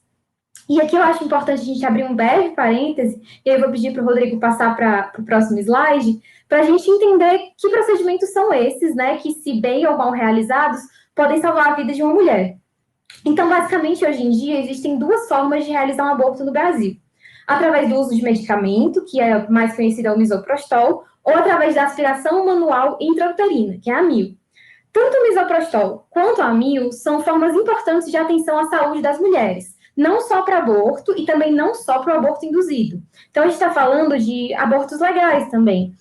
E aqui eu acho importante a gente abrir um breve parêntese, e aí eu vou pedir para o Rodrigo passar para o próximo slide, para a gente entender que procedimentos são esses, né, que, se bem ou mal realizados, podem salvar a vida de uma mulher. Então, basicamente, hoje em dia, existem 2 formas de realizar um aborto no Brasil. Através do uso de medicamento, que é mais conhecido como misoprostol, ou através da aspiração manual intrauterina, que é a MIL. Tanto o misoprostol quanto a MIL são formas importantes de atenção à saúde das mulheres, não só para aborto e também não só para o aborto induzido. Então, a gente está falando de abortos legais também.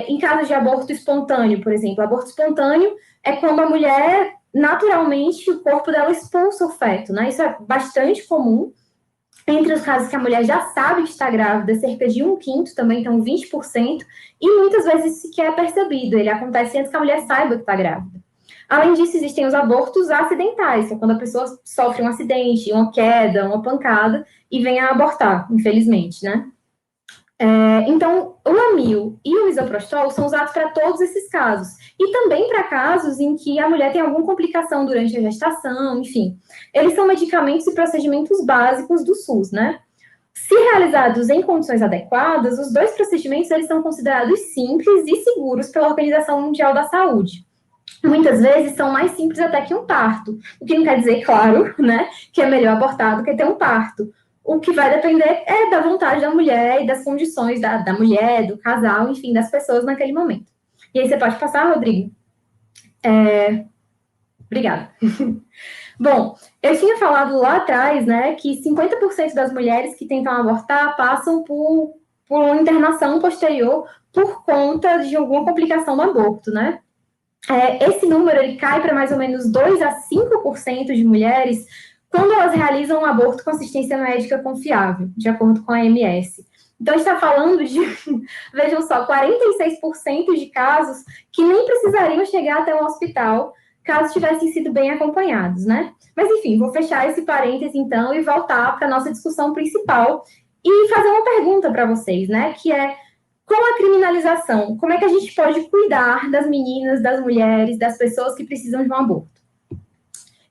Em caso de aborto espontâneo, por exemplo, aborto espontâneo é quando a mulher, naturalmente, o corpo dela expulsa o feto, né? Isso é bastante comum. Entre os casos que a mulher já sabe que está grávida, cerca de 1/5, também então 20%, e muitas vezes sequer é percebido, ele acontece antes que a mulher saiba que está grávida. Além disso, existem os abortos acidentais, que é quando a pessoa sofre um acidente, uma queda, uma pancada, e vem a abortar, infelizmente, né? Então, o Amil e o misoprostol são usados para todos esses casos. E também para casos em que a mulher tem alguma complicação durante a gestação, enfim. Eles são medicamentos e procedimentos básicos do SUS, né? Se realizados em condições adequadas, os 2 procedimentos eles são considerados simples e seguros pela Organização Mundial da Saúde. Muitas vezes são mais simples até que um parto, o que não quer dizer, claro, né, que é melhor abortar do que ter um parto. O que vai depender é da vontade da mulher e das condições da mulher, do casal, enfim, das pessoas naquele momento. E aí você pode passar, Rodrigo? Obrigada. Bom, eu tinha falado lá atrás, né, que 50% das mulheres que tentam abortar passam por uma internação posterior por conta de alguma complicação do aborto, né? Esse número ele cai para mais ou menos 2 a 5% de mulheres quando elas realizam um aborto com assistência médica confiável, de acordo com a AMS. Então, a gente está falando de, vejam só, 46% de casos que nem precisariam chegar até um hospital caso tivessem sido bem acompanhados, né? Mas, enfim, vou fechar esse parêntese, então, e voltar para a nossa discussão principal e fazer uma pergunta para vocês, né? Que é, com a criminalização, como é que a gente pode cuidar das meninas, das mulheres, das pessoas que precisam de um aborto?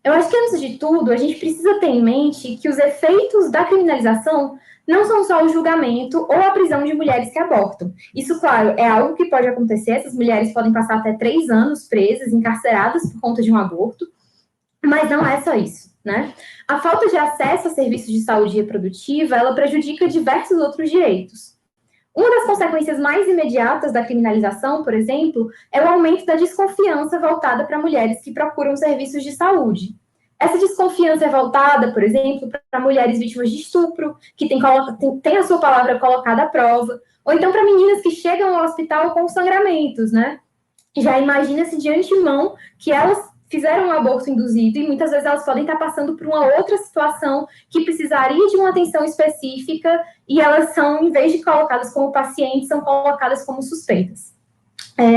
Eu acho que, antes de tudo, a gente precisa ter em mente que os efeitos da criminalização não são só o julgamento ou a prisão de mulheres que abortam. Isso, claro, é algo que pode acontecer. Essas mulheres podem passar até 3 anos presas, encarceradas por conta de um aborto, mas não é só isso, né? A falta de acesso a serviços de saúde reprodutiva, ela prejudica diversos outros direitos. Uma das consequências mais imediatas da criminalização, por exemplo, é o aumento da desconfiança voltada para mulheres que procuram serviços de saúde. Essa desconfiança é voltada, por exemplo, para mulheres vítimas de estupro, que têm a sua palavra colocada à prova, ou então para meninas que chegam ao hospital com sangramentos, né? Já imagina-se de antemão que elas fizeram um aborto induzido e muitas vezes elas podem estar passando por uma outra situação que precisaria de uma atenção específica e elas são, em vez de colocadas como pacientes, são colocadas como suspeitas.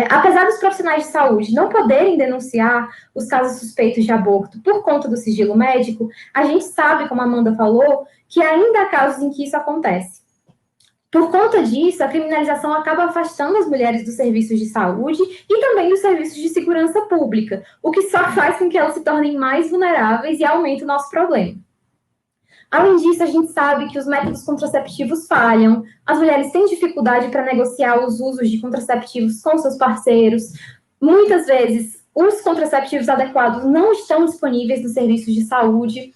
Apesar dos profissionais de saúde não poderem denunciar os casos suspeitos de aborto por conta do sigilo médico, a gente sabe, como a Amanda falou, que ainda há casos em que isso acontece. Por conta disso, a criminalização acaba afastando as mulheres dos serviços de saúde e também dos serviços de segurança pública, o que só faz com que elas se tornem mais vulneráveis e aumente o nosso problema. Além disso, a gente sabe que os métodos contraceptivos falham, as mulheres têm dificuldade para negociar os usos de contraceptivos com seus parceiros, muitas vezes os contraceptivos adequados não estão disponíveis nos serviços de saúde,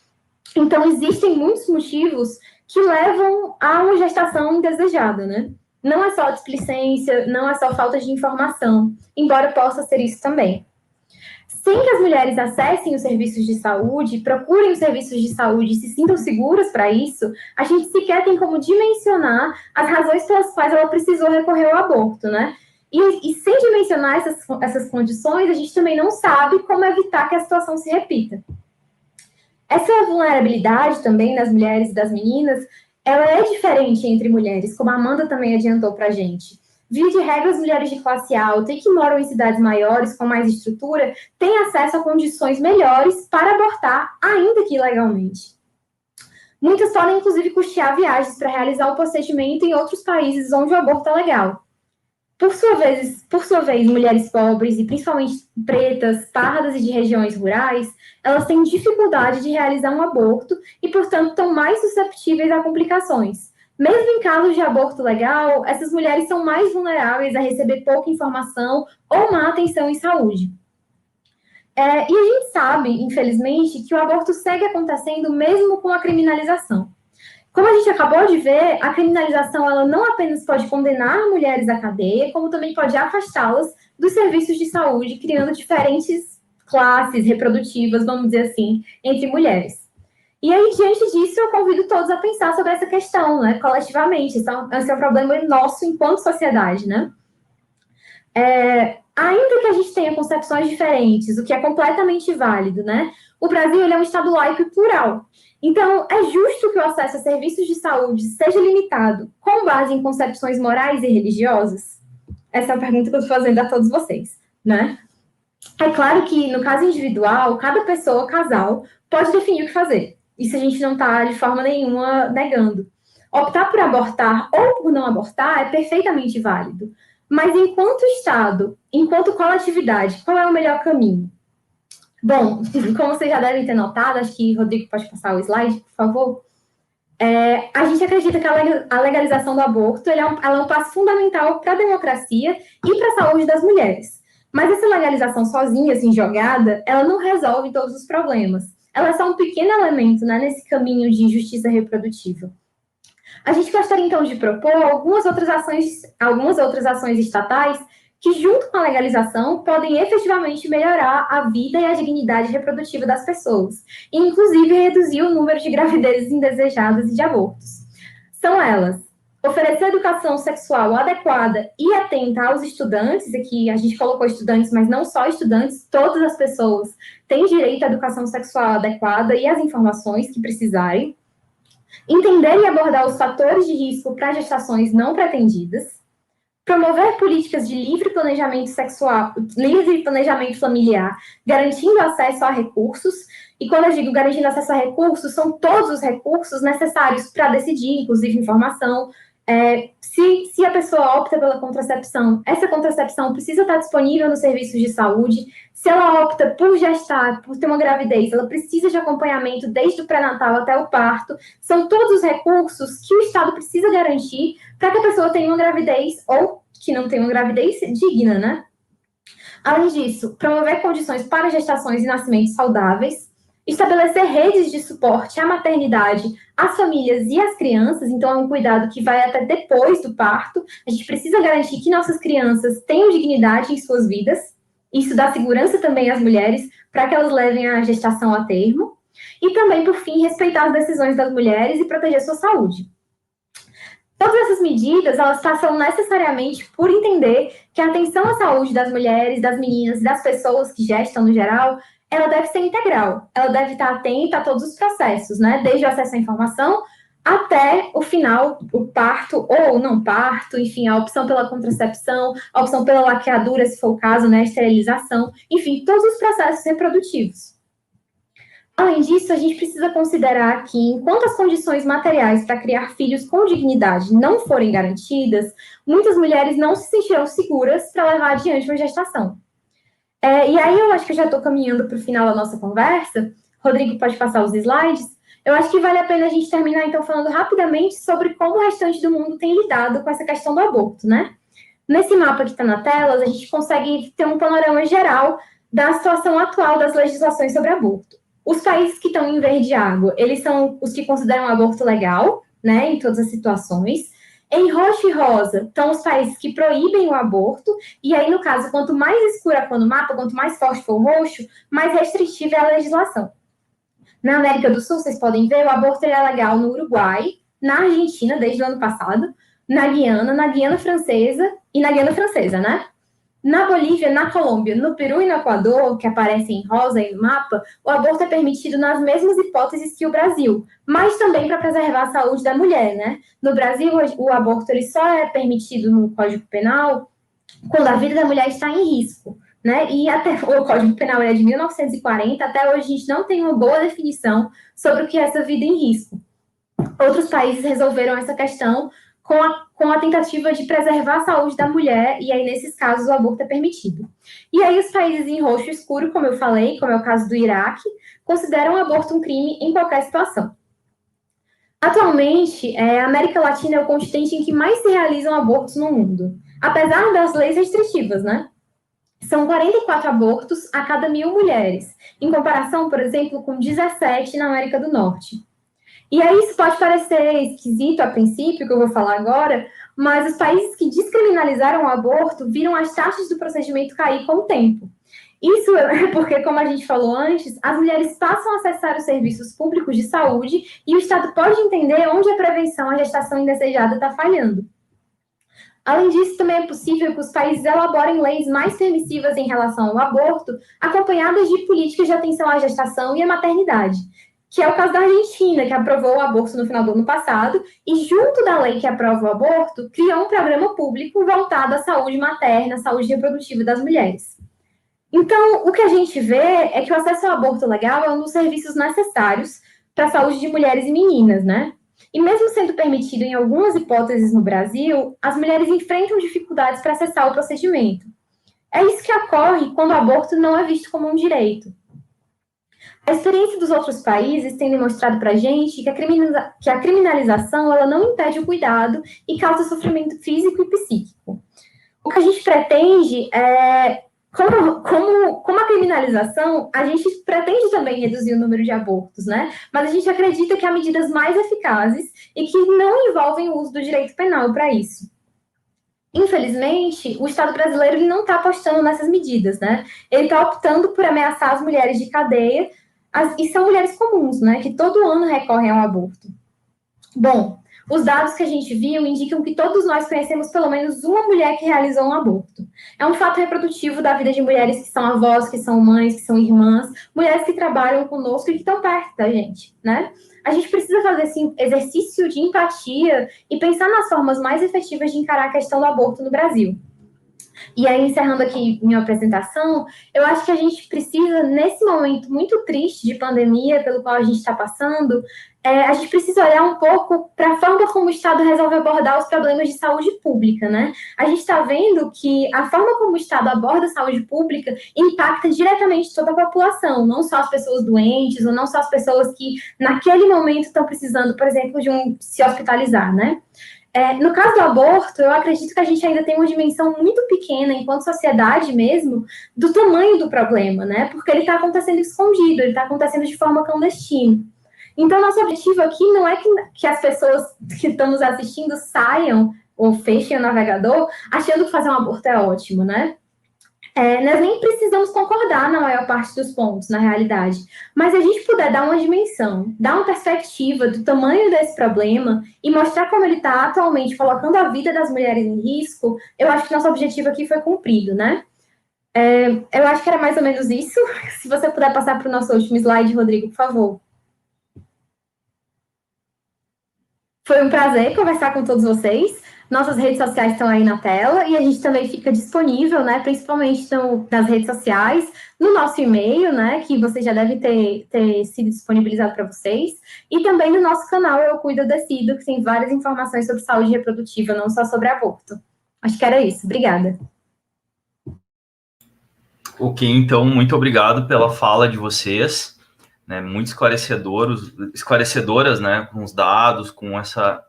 então existem muitos motivos que levam a uma gestação indesejada, né? Não é só displicência, não é só falta de informação, embora possa ser isso também. Sem que as mulheres acessem os serviços de saúde, procurem os serviços de saúde e se sintam seguras para isso, a gente sequer tem como dimensionar as razões pelas quais ela precisou recorrer ao aborto, né? E sem dimensionar essas condições, a gente também não sabe como evitar que a situação se repita. Essa vulnerabilidade também das mulheres e das meninas, ela é diferente entre mulheres, como a Amanda também adiantou para a gente. Via de regra, as mulheres de classe alta e que moram em cidades maiores, com mais estrutura, têm acesso a condições melhores para abortar, ainda que ilegalmente. Muitas podem, inclusive, custear viagens para realizar o procedimento em outros países onde o aborto é legal. Por sua vez, mulheres pobres e principalmente pretas, pardas e de regiões rurais, elas têm dificuldade de realizar um aborto e, portanto, estão mais susceptíveis a complicações. Mesmo em casos de aborto legal, essas mulheres são mais vulneráveis a receber pouca informação ou má atenção em saúde. E a gente sabe, infelizmente, que o aborto segue acontecendo mesmo com a criminalização. Como a gente acabou de ver, a criminalização ela não apenas pode condenar mulheres à cadeia, como também pode afastá-las dos serviços de saúde, criando diferentes classes reprodutivas, vamos dizer assim, entre mulheres. E aí, diante disso, eu convido todos a pensar sobre essa questão, né, coletivamente. Esse é um problema nosso enquanto sociedade, né? Ainda que a gente tenha concepções diferentes, o que é completamente válido, né? O Brasil ele é um estado laico e plural. Então, é justo que o acesso a serviços de saúde seja limitado com base em concepções morais e religiosas? Essa é a pergunta que eu estou fazendo a todos vocês, né? É claro que, no caso individual, cada pessoa, casal, pode definir o que fazer. Isso a gente não está, de forma nenhuma, negando. Optar por abortar ou por não abortar é perfeitamente válido. Mas, enquanto Estado, enquanto coletividade, qual é o melhor caminho? Bom, como vocês já devem ter notado, acho que Rodrigo pode passar o slide, por favor. A gente acredita que a legalização do aborto ela é um passo fundamental para a democracia e para a saúde das mulheres. Mas essa legalização sozinha, assim, jogada, ela não resolve todos os problemas. Ela é só um pequeno elemento, né, nesse caminho de justiça reprodutiva. A gente gostaria, então, de propor algumas outras ações estatais que, junto com a legalização, podem efetivamente melhorar a vida e a dignidade reprodutiva das pessoas, e, inclusive, reduzir o número de gravidezes indesejadas e de abortos. São elas: oferecer educação sexual adequada e atenta aos estudantes, aqui a gente colocou estudantes, mas não só estudantes, todas as pessoas têm direito à educação sexual adequada e às informações que precisarem. Entender e abordar os fatores de risco para gestações não pretendidas. promover políticas de livre planejamento sexual, livre planejamento familiar, garantindo acesso a recursos. E quando eu digo garantindo acesso a recursos, são todos os recursos necessários para decidir, inclusive informação. Se a pessoa opta pela contracepção, essa contracepção precisa estar disponível nos serviços de saúde. Se ela opta por gestar, por ter uma gravidez, ela precisa de acompanhamento desde o pré-natal até o parto. São todos os recursos que o Estado precisa garantir para que a pessoa tenha uma gravidez ou que não tenha uma gravidez digna, né? Além disso, promover condições para gestações e nascimentos saudáveis, estabelecer redes de suporte à maternidade, às famílias e às crianças, então é um cuidado que vai até depois do parto. A gente precisa garantir que nossas crianças tenham dignidade em suas vidas. Isso dá segurança também às mulheres para que elas levem a gestação a termo. E também, por fim, respeitar as decisões das mulheres e proteger sua saúde. Todas essas medidas, elas passam necessariamente por entender que a atenção à saúde das mulheres, das meninas e das pessoas que gestam no geral, ela deve ser integral, ela deve estar atenta a todos os processos, né? Desde o acesso à informação até o final, o parto ou não parto, enfim, a opção pela contracepção, a opção pela laqueadura, se for o caso, né? Esterilização, enfim, todos os processos reprodutivos. Além disso, a gente precisa considerar que, enquanto as condições materiais para criar filhos com dignidade não forem garantidas, muitas mulheres não se sentirão seguras para levar adiante uma gestação. E aí eu acho que eu já estou caminhando para o final da nossa conversa. Rodrigo, pode passar os slides. Eu acho que vale a pena a gente terminar, então, falando rapidamente sobre como o restante do mundo tem lidado com essa questão do aborto, né? Nesse mapa que está na tela, a gente consegue ter um panorama geral da situação atual das legislações sobre aborto. Os países que estão em verde água, eles são os que consideram o aborto legal, né, em todas as situações. Em roxo e rosa, estão os países que proíbem o aborto, e aí, no caso, quanto mais escura a cor no mapa, quanto mais forte for o roxo, mais restritiva é a legislação. Na América do Sul, vocês podem ver, o aborto é legal no Uruguai, na Argentina, desde o ano passado, na Guiana Francesa, e na Guiana Francesa, né? Na Bolívia, na Colômbia, no Peru e no Equador, que aparecem em rosa aí no mapa, o aborto é permitido nas mesmas hipóteses que o Brasil, mas também para preservar a saúde da mulher, né? No Brasil, o aborto ele só é permitido no Código Penal quando a vida da mulher está em risco, né? E até o Código Penal é de 1940, até hoje a gente não tem uma boa definição sobre o que é essa vida em risco. Outros países resolveram essa questão com a tentativa de preservar a saúde da mulher, e aí, nesses casos, o aborto é permitido. E aí, os países em roxo escuro, como eu falei, como é o caso do Iraque, consideram o aborto um crime em qualquer situação. Atualmente, a América Latina é o continente em que mais se realizam abortos no mundo, apesar das leis restritivas, né? São 44 abortos a cada 1.000 mulheres, em comparação, por exemplo, com 17 na América do Norte. E aí isso pode parecer esquisito a princípio, que eu vou falar agora, mas os países que descriminalizaram o aborto viram as taxas do procedimento cair com o tempo. Isso é porque, como a gente falou antes, as mulheres passam a acessar os serviços públicos de saúde e o Estado pode entender onde a prevenção à gestação indesejada está falhando. Além disso, também é possível que os países elaborem leis mais permissivas em relação ao aborto, acompanhadas de políticas de atenção à gestação e à maternidade, que é o caso da Argentina, que aprovou o aborto no final do ano passado, e junto da lei que aprova o aborto, criou um programa público voltado à saúde materna, à saúde reprodutiva das mulheres. Então, o que a gente vê é que o acesso ao aborto legal é um dos serviços necessários para a saúde de mulheres e meninas, né? E mesmo sendo permitido em algumas hipóteses no Brasil, as mulheres enfrentam dificuldades para acessar o procedimento. É isso que ocorre quando o aborto não é visto como um direito. A experiência dos outros países tem demonstrado para a gente que a criminalização ela não impede o cuidado e causa sofrimento físico e psíquico. O que a gente pretende é, como a criminalização, a gente pretende também reduzir o número de abortos, né? Mas a gente acredita que há medidas mais eficazes e que não envolvem o uso do direito penal para isso. Infelizmente, o Estado brasileiro ele não está apostando nessas medidas, né? Ele está optando por ameaçar as mulheres de cadeia, e são mulheres comuns, né, que todo ano recorrem ao aborto. Bom, os dados que a gente viu indicam que todos nós conhecemos pelo menos uma mulher que realizou um aborto. É um fato reprodutivo da vida de mulheres que são avós, que são mães, que são irmãs, mulheres que trabalham conosco e que estão perto da gente, né? a gente precisa fazer esse exercício de empatia e pensar nas formas mais efetivas de encarar a questão do aborto no Brasil. E aí, encerrando aqui minha apresentação, eu acho que a gente precisa, nesse momento muito triste de pandemia pelo qual a gente está passando, a gente precisa olhar um pouco para a forma como o Estado resolve abordar os problemas de saúde pública, né? A gente está vendo que a forma como o Estado aborda a saúde pública impacta diretamente toda a população, não só as pessoas doentes, ou não só as pessoas que, naquele momento, estão precisando, por exemplo, de se hospitalizar, né? No caso do aborto, eu acredito que a gente ainda tem uma dimensão muito pequena, enquanto sociedade mesmo, do tamanho do problema, né? Porque ele está acontecendo escondido, ele está acontecendo de forma clandestina. Então, nosso objetivo aqui não é que as pessoas que estão nos assistindo saiam ou fechem o navegador achando que fazer um aborto é ótimo, né? Nós nem precisamos concordar na maior parte dos pontos, na realidade. Mas se a gente puder dar uma dimensão, dar uma perspectiva do tamanho desse problema e mostrar como ele está atualmente colocando a vida das mulheres em risco, eu acho que nosso objetivo aqui foi cumprido, né? Eu acho que era mais ou menos isso. Se você puder passar para o nosso último slide, Rodrigo, por favor. Foi um prazer conversar com todos vocês. Nossas redes sociais estão aí na tela e a gente também fica disponível, né, principalmente nas redes sociais, no nosso e-mail, né, que você já deve ter sido disponibilizado para vocês, e também no nosso canal Eu Cuido, Eu Decido, que tem várias informações sobre saúde reprodutiva, não só sobre aborto. Acho que era isso. Obrigada. Ok, então, muito obrigado pela fala de vocês, né, muito esclarecedoras, né, com os dados, com essa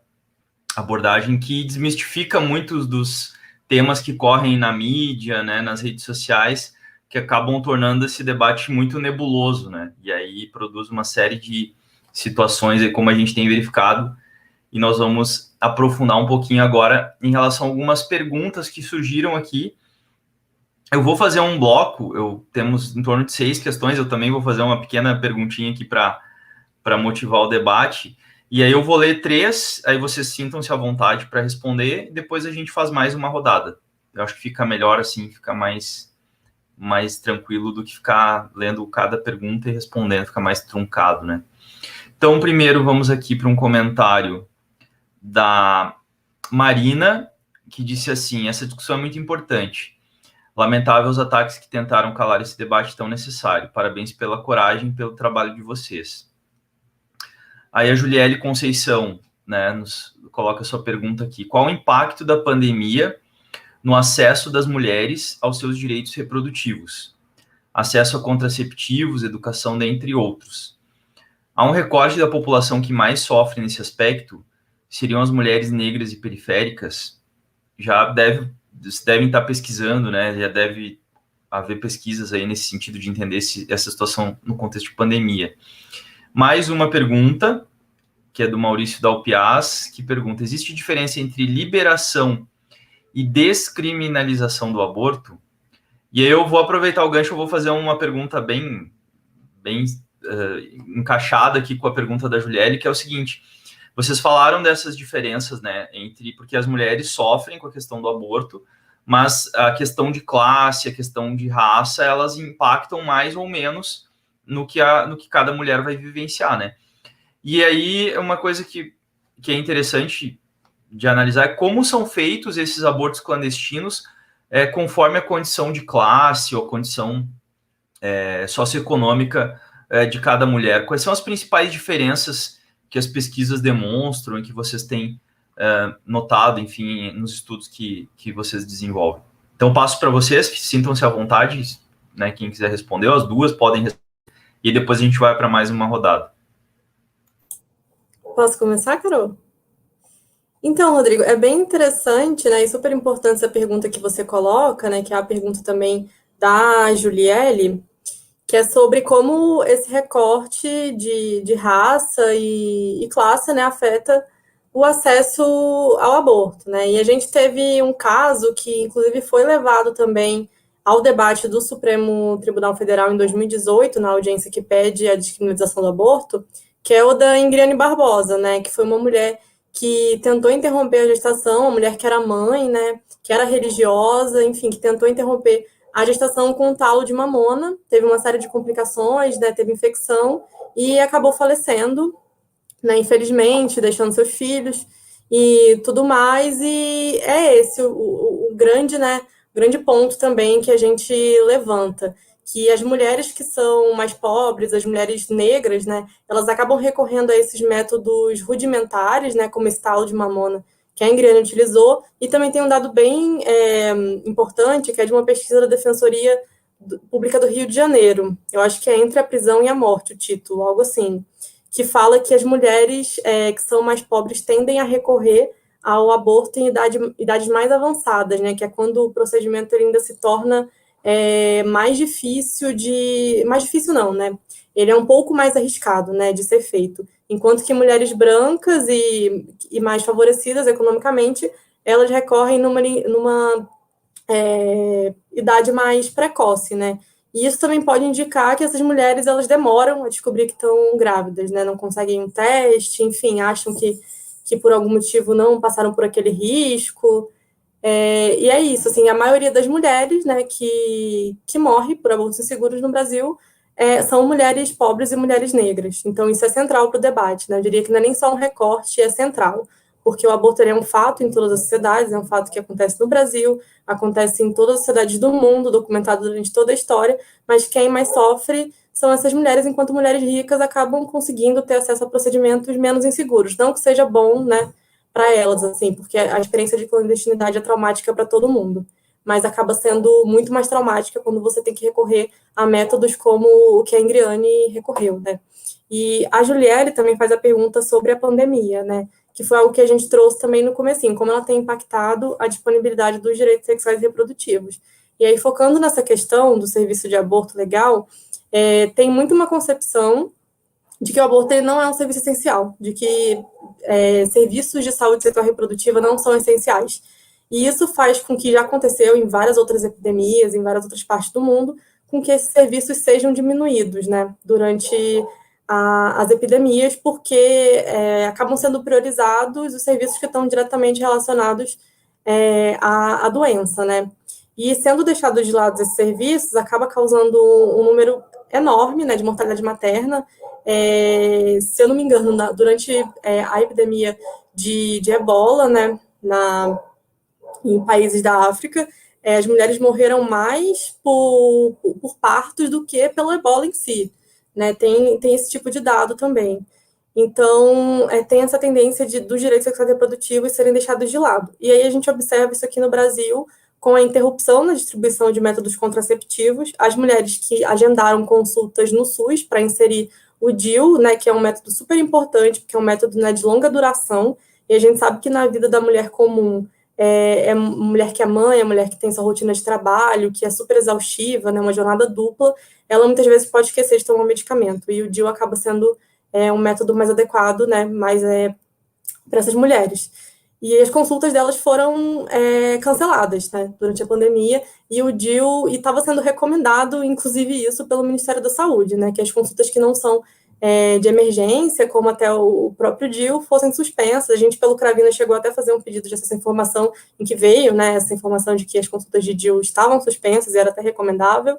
abordagem que desmistifica muitos dos temas que correm na mídia, né, nas redes sociais, que acabam tornando esse debate muito nebuloso, né, e aí produz uma série de situações, aí, como a gente tem verificado, e nós vamos aprofundar um pouquinho agora em relação a algumas perguntas que surgiram aqui. Eu vou fazer um bloco, temos em torno de 6 questões, eu também vou fazer uma pequena perguntinha aqui para motivar o debate, e aí eu vou ler 3, aí vocês sintam-se à vontade para responder, e depois a gente faz mais uma rodada. Eu acho que fica melhor assim, fica mais tranquilo do que ficar lendo cada pergunta e respondendo, fica mais truncado, né? Então, primeiro, vamos aqui para um comentário da Marina, que disse assim: essa discussão é muito importante. Lamentável os ataques que tentaram calar esse debate tão necessário. Parabéns pela coragem e pelo trabalho de vocês. Aí a Juliele Conceição, né, nos coloca sua pergunta aqui. Qual o impacto da pandemia no acesso das mulheres aos seus direitos reprodutivos? Acesso a contraceptivos, educação, dentre outros. Há um recorte da população que mais sofre nesse aspecto, seriam as mulheres negras e periféricas. Devem estar pesquisando, né, já deve haver pesquisas aí nesse sentido de entender essa situação no contexto de pandemia. Mais uma pergunta, que é do Maurício Dalpiaz, que pergunta: existe diferença entre liberação e descriminalização do aborto? E aí eu vou aproveitar o gancho, eu vou fazer uma pergunta bem encaixada aqui com a pergunta da Juliele, que é o seguinte: vocês falaram dessas diferenças, né, porque as mulheres sofrem com a questão do aborto, mas a questão de classe, a questão de raça, elas impactam mais ou menos no que cada mulher vai vivenciar, né? E aí, uma coisa que é interessante de analisar é como são feitos esses abortos clandestinos conforme a condição de classe ou condição socioeconômica de cada mulher. Quais são as principais diferenças que as pesquisas demonstram e que vocês têm notado, enfim, nos estudos que vocês desenvolvem? Então, passo para vocês, que sintam-se à vontade, né? Quem quiser responder, as duas podem responder, e depois a gente vai para mais uma rodada. Posso começar, Carol? Então, Rodrigo, é bem interessante, né, e super importante essa pergunta que você coloca, né, que é a pergunta também da Juliele, que é sobre como esse recorte de raça e classe, né, afeta o acesso ao aborto, né, e a gente teve um caso que, inclusive, foi levado também ao debate do Supremo Tribunal Federal em 2018, na audiência que pede a descriminalização do aborto, que é o da Ingriane Barbosa, né, que foi uma mulher que tentou interromper a gestação, uma mulher que era mãe, né, que era religiosa, enfim, que tentou interromper a gestação com um talo de mamona, teve uma série de complicações, né, teve infecção e acabou falecendo né, infelizmente, deixando seus filhos e tudo mais, e é esse o grande, né, grande ponto também que a gente levanta, que as mulheres que são mais pobres, as mulheres negras, né, elas acabam recorrendo a esses métodos rudimentares, né, como esse talo de mamona que a Ingriane utilizou, e também tem um dado bem importante, que é de uma pesquisa da Defensoria Pública do Rio de Janeiro, eu acho que é Entre a Prisão e a Morte o título, algo assim, que fala que as mulheres que são mais pobres tendem a recorrer ao aborto em idades mais avançadas, né? Que é quando o procedimento ele ainda se torna mais difícil de... Mais difícil não, né? Ele é um pouco mais arriscado, né, de ser feito. Enquanto que mulheres brancas e mais favorecidas economicamente, elas recorrem numa idade mais precoce, né? E isso também pode indicar que essas mulheres elas demoram a descobrir que estão grávidas, né? Não conseguem um teste, enfim, acham que por algum motivo não passaram por aquele risco. E é isso, assim, a maioria das mulheres, né, que morre por abortos inseguros no Brasil são mulheres pobres e mulheres negras. Então, isso é central para o debate, né? Eu diria que não é nem só um recorte, é central, porque o aborto é um fato em todas as sociedades, é um fato que acontece no Brasil, acontece em todas as sociedades do mundo, documentado durante toda a história, mas quem mais sofre são essas mulheres, enquanto mulheres ricas acabam conseguindo ter acesso a procedimentos menos inseguros. Não que seja bom, né, para elas, assim, porque a experiência de clandestinidade é traumática para todo mundo, mas acaba sendo muito mais traumática quando você tem que recorrer a métodos como o que a Ingriane recorreu, né? E a Juliele também faz a pergunta sobre a pandemia, né? Que foi algo que a gente trouxe também no comecinho, como ela tem impactado a disponibilidade dos direitos sexuais e reprodutivos. E aí, focando nessa questão do serviço de aborto legal, tem muito uma concepção de que o aborto ele não é um serviço essencial, de que serviços de saúde sexual e reprodutiva não são essenciais. E isso faz com que já aconteceu em várias outras epidemias, em várias outras partes do mundo, com que esses serviços sejam diminuídos, né, durante as epidemias, porque acabam sendo priorizados os serviços que estão diretamente relacionados à doença, né. E sendo deixados de lado esses serviços, acaba causando um número enorme, né, de mortalidade materna. Se eu não me engano, durante a epidemia de ebola, né, em países da África, as mulheres morreram mais por partos do que pelo ebola em si, né? Tem esse tipo de dado também. Então, tem essa tendência dos direitos sexuais e reprodutivos serem deixados de lado. E aí a gente observa isso aqui no Brasil, com a interrupção na distribuição de métodos contraceptivos, as mulheres que agendaram consultas no SUS para inserir o DIU, né, que é um método super importante, porque é um método, né, de longa duração, e a gente sabe que na vida da mulher comum, mulher que é mãe, a mulher que tem sua rotina de trabalho, que é super exaustiva, né, uma jornada dupla, ela muitas vezes pode esquecer de tomar um medicamento, e o DIU acaba sendo um método mais adequado, né, mais para essas mulheres. E as consultas delas foram canceladas, né, durante a pandemia, e o DIU estava sendo recomendado, inclusive isso, pelo Ministério da Saúde, né, que as consultas que não são de emergência, como até o próprio DIU, fossem suspensas. A gente, pelo Cravina, chegou até a fazer um pedido de essa informação, em que veio, né, essa informação de que as consultas de DIU estavam suspensas e era até recomendável.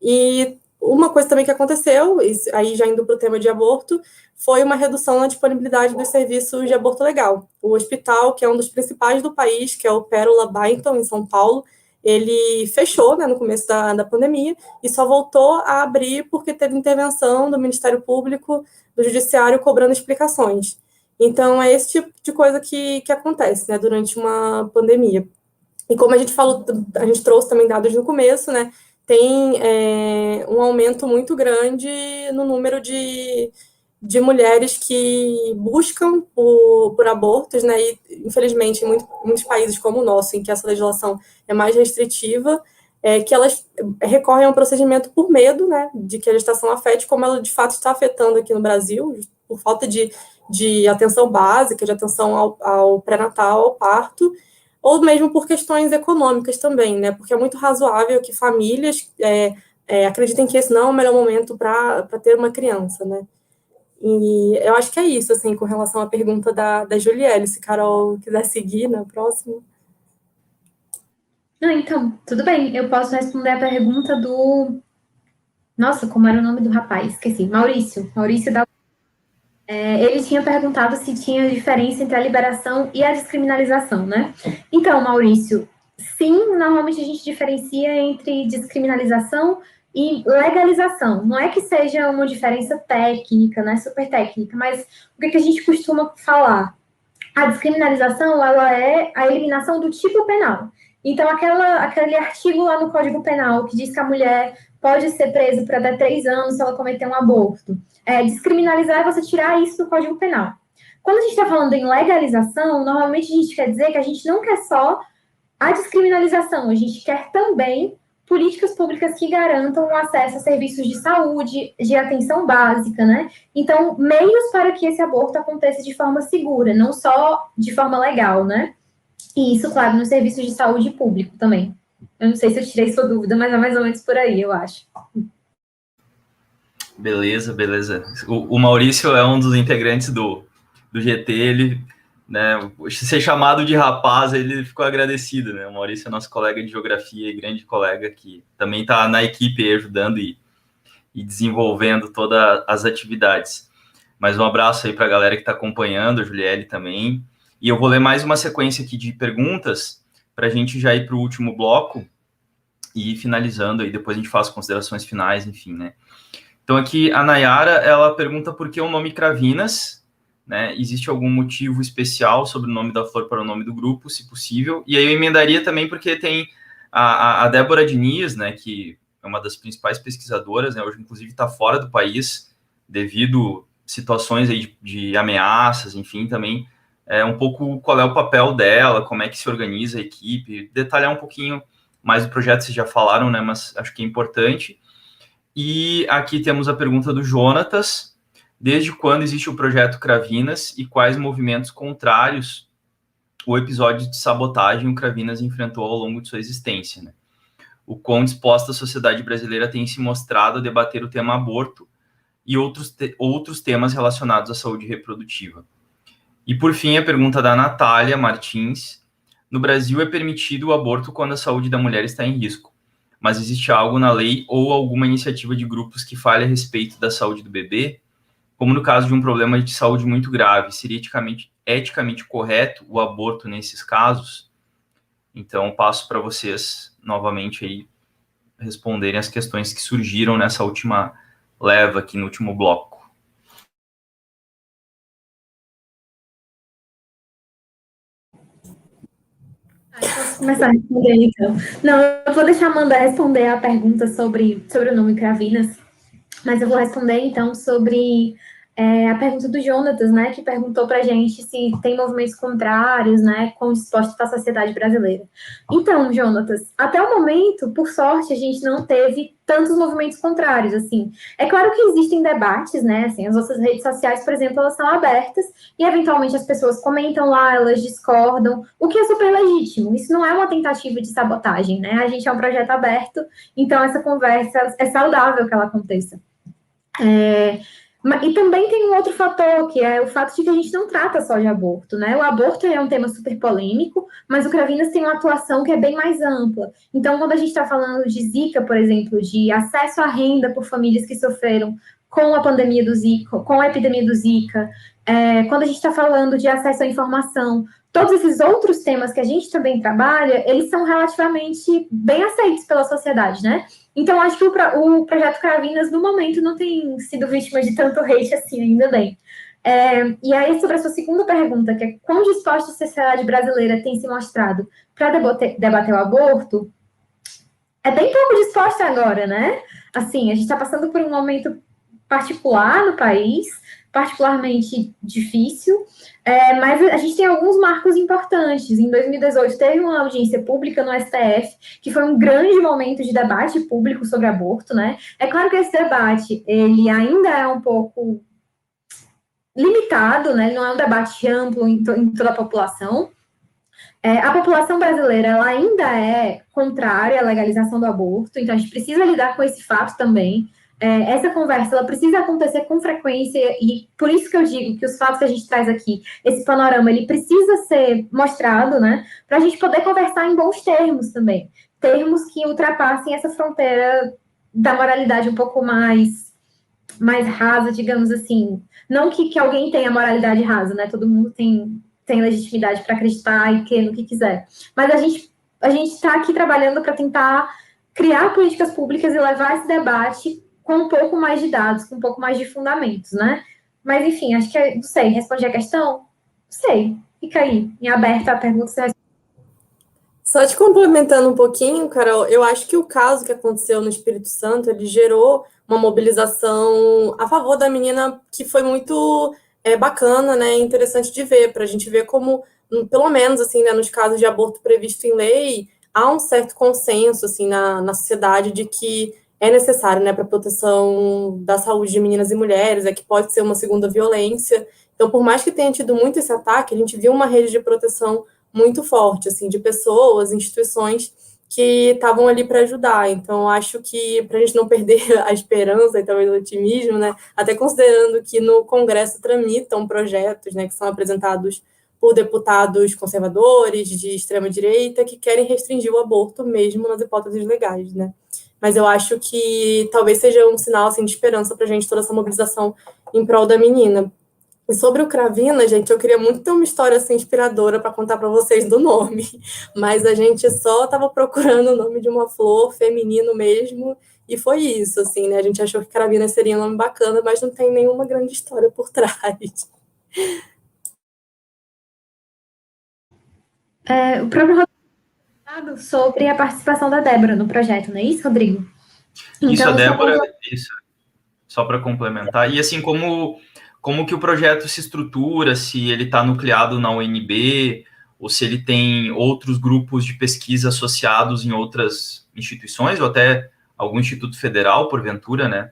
E uma coisa também que aconteceu, aí já indo para o tema de aborto, foi uma redução na disponibilidade dos serviços de aborto legal. O hospital, que é um dos principais do país, que é o Pérola Byington, em São Paulo, ele fechou, né, no começo da pandemia e só voltou a abrir porque teve intervenção do Ministério Público, do Judiciário, cobrando explicações. Então, é esse tipo de coisa que acontece, né, durante uma pandemia. E como a gente falou, a gente trouxe também dados no começo, né, tem um aumento muito grande no número de mulheres que buscam por abortos, né, e infelizmente em muitos países como o nosso, em que essa legislação é mais restritiva, que elas recorrem a um procedimento por medo, né, de que a gestação afete, como ela de fato está afetando aqui no Brasil, por falta de atenção básica, de atenção ao pré-natal, ao parto, ou mesmo por questões econômicas também, né, porque é muito razoável que famílias acreditem que esse não é o melhor momento para ter uma criança, né. E eu acho que é isso, assim, com relação à pergunta da Julielle, se Carol quiser seguir na próxima. Não, então, tudo bem. Eu posso responder a pergunta do... Nossa, como era o nome do rapaz? Esqueci. Maurício. Maurício da... Ele tinha perguntado se tinha diferença entre a liberação e a descriminalização, né? Então, Maurício, sim, normalmente a gente diferencia entre descriminalização e legalização. Não é que seja uma diferença técnica, né, super técnica, mas o que a gente costuma falar? A descriminalização, ela é a eliminação do tipo penal. Então, aquele artigo lá no Código Penal que diz que a mulher pode ser presa por até 3 anos se ela cometer um aborto. Descriminalizar é você tirar isso do Código Penal. Quando a gente está falando em legalização, normalmente a gente quer dizer que a gente não quer só a descriminalização, a gente quer também políticas públicas que garantam o acesso a serviços de saúde, de atenção básica, né? Então, meios para que esse aborto aconteça de forma segura, não só de forma legal, né? E isso, claro, nos serviços de saúde público também. Eu não sei se eu tirei sua dúvida, mas é mais ou menos por aí, eu acho. Beleza. O Maurício é um dos integrantes do GT, ele, né, ser chamado de rapaz, ele ficou agradecido, né? O Maurício é nosso colega de geografia e grande colega que também está na equipe ajudando e desenvolvendo todas as atividades. Mas um abraço aí para a galera que está acompanhando, a Juliele também. E eu vou ler mais uma sequência aqui de perguntas para a gente já ir para o último bloco e ir finalizando aí, depois a gente faz considerações finais, enfim, né? Então aqui a Nayara, ela pergunta por que o nome Cravinas, né? Existe algum motivo especial sobre o nome da flor para o nome do grupo, se possível? E aí eu emendaria também porque tem a Débora Diniz, né, que é uma das principais pesquisadoras, né, hoje inclusive está fora do país devido situações aí de ameaças, enfim, também um pouco qual é o papel dela, como é que se organiza a equipe, detalhar um pouquinho mais do projeto, vocês já falaram, né, mas acho que é importante. E aqui temos a pergunta do Jonatas: desde quando existe o projeto Cravinas e quais movimentos contrários o episódio de sabotagem o Cravinas enfrentou ao longo de sua existência, né? O quão disposta a sociedade brasileira tem se mostrado a debater o tema aborto e outros temas relacionados à saúde reprodutiva. E, por fim, a pergunta da Natália Martins: no Brasil é permitido o aborto quando a saúde da mulher está em risco, mas existe algo na lei ou alguma iniciativa de grupos que fale a respeito da saúde do bebê? Como no caso de um problema de saúde muito grave, seria eticamente correto o aborto nesses casos? Então, passo para vocês, novamente, aí, responderem as questões que surgiram nessa última leva aqui no último bloco. Posso começar a responder, então. Não, eu vou deixar a Amanda responder a pergunta sobre o nome Cravinas, mas eu vou responder, então, sobre a pergunta do Jonatas, né, que perguntou para a gente se tem movimentos contrários, né, com dispostos para a sociedade brasileira. Então, Jonatas, até o momento, por sorte, a gente não teve tantos movimentos contrários, assim. É claro que existem debates, né, assim, as nossas redes sociais, por exemplo, elas são abertas e, eventualmente, as pessoas comentam lá, elas discordam, o que é super legítimo. Isso não é uma tentativa de sabotagem, né, a gente é um projeto aberto, então essa conversa é saudável que ela aconteça. E também tem um outro fator, que é o fato de que a gente não trata só de aborto, né? O aborto é um tema super polêmico, mas o Cravinas tem uma atuação que é bem mais ampla. Então, quando a gente está falando de Zika, por exemplo, de acesso à renda por famílias que sofreram com a pandemia do Zika, com a epidemia do Zika, quando a gente está falando de acesso à informação, todos esses outros temas que a gente também trabalha, eles são relativamente bem aceitos pela sociedade, né? Então, acho que o projeto Cravinas, no momento, não tem sido vítima de tanto hate assim, ainda bem. E aí, sobre a sua segunda pergunta, que é quão disposta a sociedade brasileira tem se mostrado para debater o aborto, é bem pouco disposta agora, né? Assim, a gente está passando por um momento particular no país, particularmente difícil, mas a gente tem alguns marcos importantes. Em 2018, teve uma audiência pública no STF, que foi um grande momento de debate público sobre aborto, né? É claro que esse debate, ele ainda é um pouco limitado, né? Não é um debate amplo em toda a população. A população brasileira, ela ainda é contrária à legalização do aborto, então a gente precisa lidar com esse fato também. Essa conversa, ela precisa acontecer com frequência, e por isso que eu digo que os fatos que a gente traz aqui, esse panorama, ele precisa ser mostrado, né, para a gente poder conversar em bons termos também, termos que ultrapassem essa fronteira da moralidade um pouco mais mais rasa, digamos assim. Não que alguém tenha moralidade rasa, né? Todo mundo tem legitimidade para acreditar e crer no que quiser. Mas a gente está aqui trabalhando para tentar criar políticas públicas e levar esse debate com um pouco mais de dados, com um pouco mais de fundamentos, né? Mas, enfim, acho que, não sei, respondi a questão? Não sei. Fica aí, em aberto a pergunta. Só te complementando um pouquinho, Carol, eu acho que o caso que aconteceu no Espírito Santo, ele gerou uma mobilização a favor da menina que foi muito bacana, né, interessante de ver, para a gente ver como, pelo menos, assim, né, nos casos de aborto previsto em lei, há um certo consenso, assim, na sociedade de que é necessário, né, para a proteção da saúde de meninas e mulheres, que pode ser uma segunda violência. Então, por mais que tenha tido muito esse ataque, a gente viu uma rede de proteção muito forte, assim, de pessoas, instituições que estavam ali para ajudar. Então, acho que para a gente não perder a esperança e talvez o otimismo, né, até considerando que no Congresso tramitam projetos, né, que são apresentados por deputados conservadores de extrema-direita que querem restringir o aborto mesmo nas hipóteses legais, né. Mas eu acho que talvez seja um sinal, assim, de esperança para a gente toda essa mobilização em prol da menina. E sobre o Cravina, gente, eu queria muito ter uma história assim, inspiradora para contar para vocês do nome, mas a gente só estava procurando o nome de uma flor, feminino mesmo, e foi isso, assim, né? A gente achou que Cravina seria um nome bacana, mas não tem nenhuma grande história por trás. O próprio Rodrigo sobre a participação da Débora no projeto, não é isso, Rodrigo? Então, isso, a Débora, isso, só para complementar. E assim, como que o projeto se estrutura, se ele está nucleado na UNB, ou se ele tem outros grupos de pesquisa associados em outras instituições, ou até algum instituto federal, porventura, né?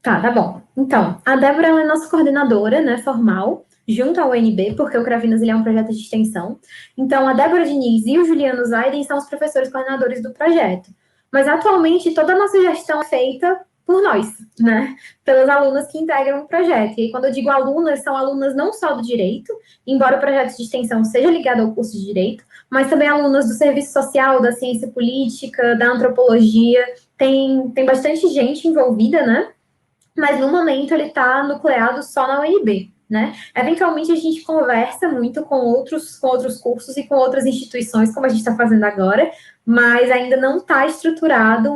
Tá bom. Então, a Débora ela é nossa coordenadora, né, formal, junto ao UNB, porque o Cravinas ele é um projeto de extensão. Então, a Débora Diniz e o Juliano Zaiden são os professores coordenadores do projeto. Mas, atualmente, toda a nossa gestão é feita por nós, né? Pelas alunas que integram o projeto. E quando eu digo alunas, são alunas não só do direito, embora o projeto de extensão seja ligado ao curso de direito, mas também alunas do serviço social, da ciência política, da antropologia. Tem bastante gente envolvida, né? Mas no momento ele está nucleado só na UNB, né? Eventualmente a gente conversa muito com outros cursos e com outras instituições, como a gente está fazendo agora, mas ainda não está estruturado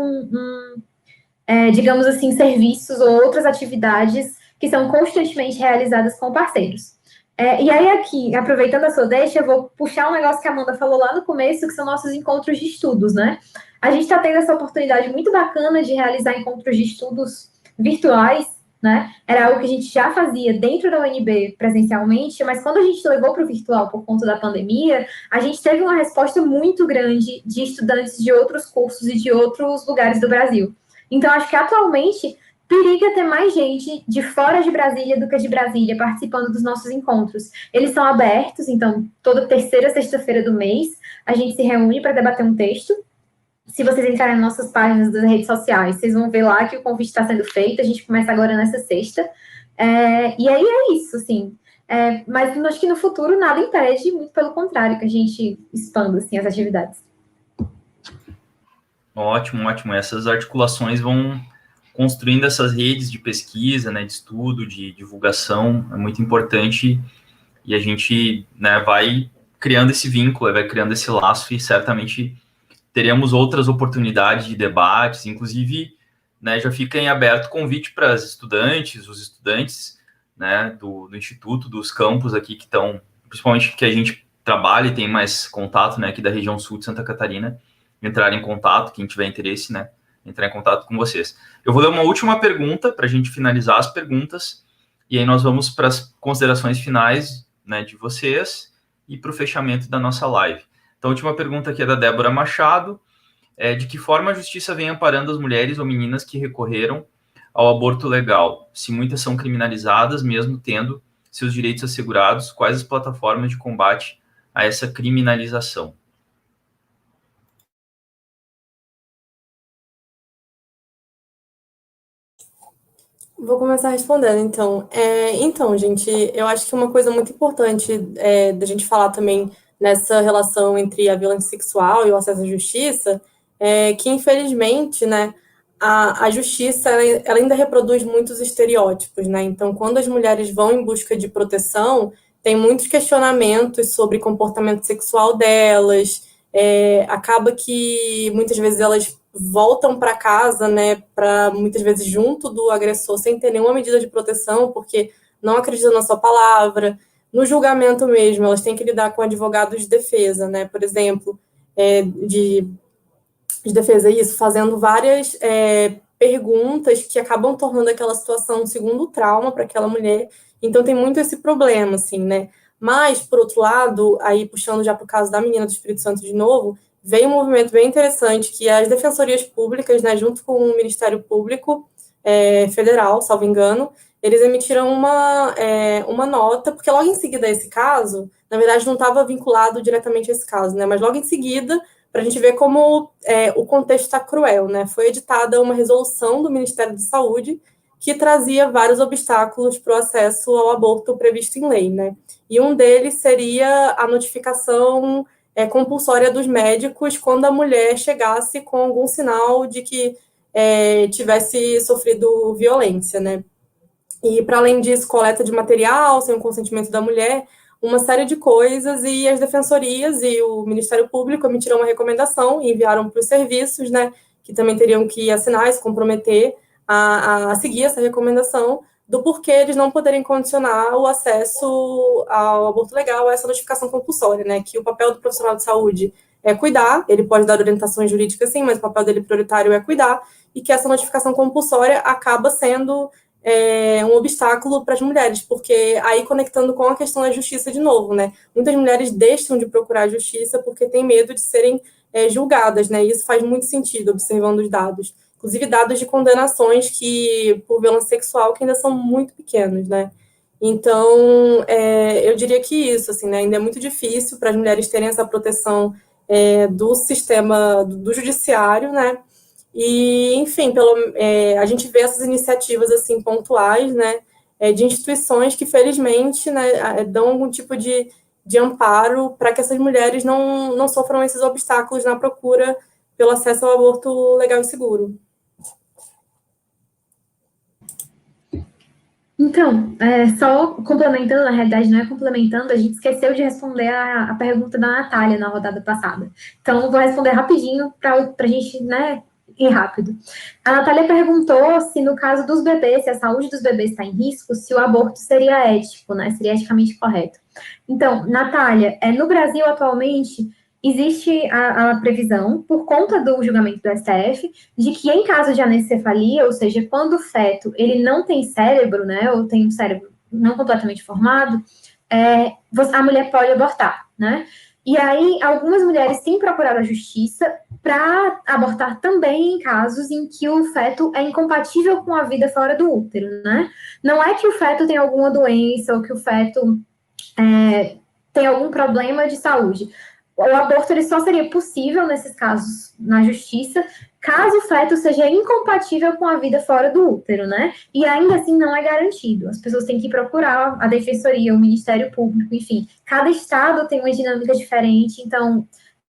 digamos assim, serviços ou outras atividades que são constantemente realizadas com parceiros. E aí aqui, aproveitando a sua deixa, eu vou puxar um negócio que a Amanda falou lá no começo, que são nossos encontros de estudos, né? A gente está tendo essa oportunidade muito bacana de realizar encontros de estudos virtuais, né? Era algo que a gente já fazia dentro da UNB presencialmente, mas quando a gente levou para o virtual por conta da pandemia, a gente teve uma resposta muito grande de estudantes de outros cursos e de outros lugares do Brasil. Então, acho que atualmente periga ter mais gente de fora de Brasília do que de Brasília participando dos nossos encontros. Eles são abertos, então, toda terceira sexta-feira do mês, a gente se reúne para debater um texto. Se vocês entrarem nas nossas páginas das redes sociais, vocês vão ver lá que o convite está sendo feito. A gente começa agora nessa sexta. E aí é isso, assim. Mas acho que no futuro nada impede, muito pelo contrário, que a gente expanda assim, as atividades. Ótimo, ótimo. Essas articulações vão construindo essas redes de pesquisa, né, de estudo, de divulgação, é muito importante, e a gente, né, vai criando esse vínculo, vai criando esse laço, e certamente teremos outras oportunidades de debates, inclusive, né, já fica em aberto convite para os estudantes, né, do Instituto, dos campos aqui que estão, principalmente que a gente trabalha e tem mais contato, né, aqui da região sul de Santa Catarina, entrar em contato, quem tiver interesse, né, entrar em contato com vocês. Eu vou ler uma última pergunta para a gente finalizar as perguntas, e aí nós vamos para as considerações finais, né, de vocês e para o fechamento da nossa live. Então, a última pergunta aqui é da Débora Machado, de que forma a justiça vem amparando as mulheres ou meninas que recorreram ao aborto legal? Se muitas são criminalizadas, mesmo tendo seus direitos assegurados, quais as plataformas de combate a essa criminalização? Vou começar respondendo, então. Então, gente, eu acho que uma coisa muito importante da gente falar também nessa relação entre a violência sexual e o acesso à justiça é que, infelizmente, né, a justiça ela ainda reproduz muitos estereótipos, né? Então, quando as mulheres vão em busca de proteção, tem muitos questionamentos sobre comportamento sexual delas, acaba que muitas vezes elas voltam para casa, né, para muitas vezes junto do agressor, sem ter nenhuma medida de proteção, porque não acreditam na sua palavra. No julgamento mesmo, elas têm que lidar com advogados de defesa, né, por exemplo, de defesa, isso, fazendo várias perguntas que acabam tornando aquela situação um segundo trauma para aquela mulher. Então tem muito esse problema, assim, né? Mas, por outro lado, aí puxando já para o caso da menina do Espírito Santo de novo, veio um movimento bem interessante que as defensorias públicas, né, junto com o Ministério Público Federal, salvo engano, eles emitiram uma nota, porque logo em seguida a esse caso, na verdade não estava vinculado diretamente a esse caso, né, mas logo em seguida, para a gente ver como o contexto está cruel, né, foi editada uma resolução do Ministério da Saúde que trazia vários obstáculos para o acesso ao aborto previsto em lei, né, e um deles seria a notificação compulsória dos médicos quando a mulher chegasse com algum sinal de que tivesse sofrido violência, né? E, para além disso, coleta de material sem o consentimento da mulher, uma série de coisas, e as defensorias e o Ministério Público emitiram uma recomendação e enviaram para os serviços, né, que também teriam que assinar e se comprometer a seguir essa recomendação, do porquê eles não poderem condicionar o acesso ao aborto legal a essa notificação compulsória, né, que o papel do profissional de saúde é cuidar, ele pode dar orientações jurídicas sim, mas o papel dele prioritário é cuidar, e que essa notificação compulsória acaba sendo um obstáculo para as mulheres, porque aí conectando com a questão da justiça de novo, né, muitas mulheres deixam de procurar justiça porque têm medo de serem julgadas, né, e isso faz muito sentido observando os dados, inclusive dados de condenações por violência sexual que ainda são muito pequenos, né, então eu diria que isso, assim, né, ainda é muito difícil para as mulheres terem essa proteção do sistema, do judiciário, né, e, enfim, a gente vê essas iniciativas assim pontuais, né, de instituições que, felizmente, né, dão algum tipo de amparo para que essas mulheres não sofram esses obstáculos na procura pelo acesso ao aborto legal e seguro. Então, só complementando, na realidade não é complementando, a gente esqueceu de responder a pergunta da Natália na rodada passada. Então, vou responder rapidinho para a gente, né, ir rápido. A Natália perguntou se no caso dos bebês, se a saúde dos bebês está em risco, se o aborto seria ético, né, seria eticamente correto. Então, Natália, no Brasil atualmente existe a previsão, por conta do julgamento do STF, de que em caso de anencefalia, ou seja, quando o feto ele não tem cérebro, né, ou tem um cérebro não completamente formado, a mulher pode abortar, né? E aí, algumas mulheres têm procurado a justiça para abortar também em casos em que o feto é incompatível com a vida fora do útero, né? Não é que o feto tem alguma doença ou que o feto tem algum problema de saúde. O aborto ele só seria possível nesses casos na justiça, caso o feto seja incompatível com a vida fora do útero, né? E ainda assim não é garantido. As pessoas têm que procurar a defensoria, o Ministério Público, enfim. Cada estado tem uma dinâmica diferente, então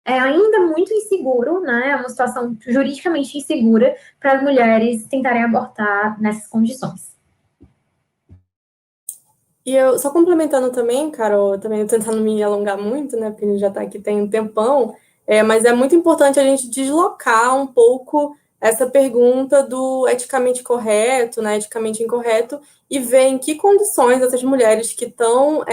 é ainda muito inseguro, né? É uma situação juridicamente insegura para as mulheres tentarem abortar nessas condições. E eu, só complementando também, Carol, também tentando me alongar muito, né, porque a gente já está aqui tem um tempão, mas é muito importante a gente deslocar um pouco essa pergunta do eticamente correto, né, eticamente incorreto, e ver em que condições essas mulheres que estão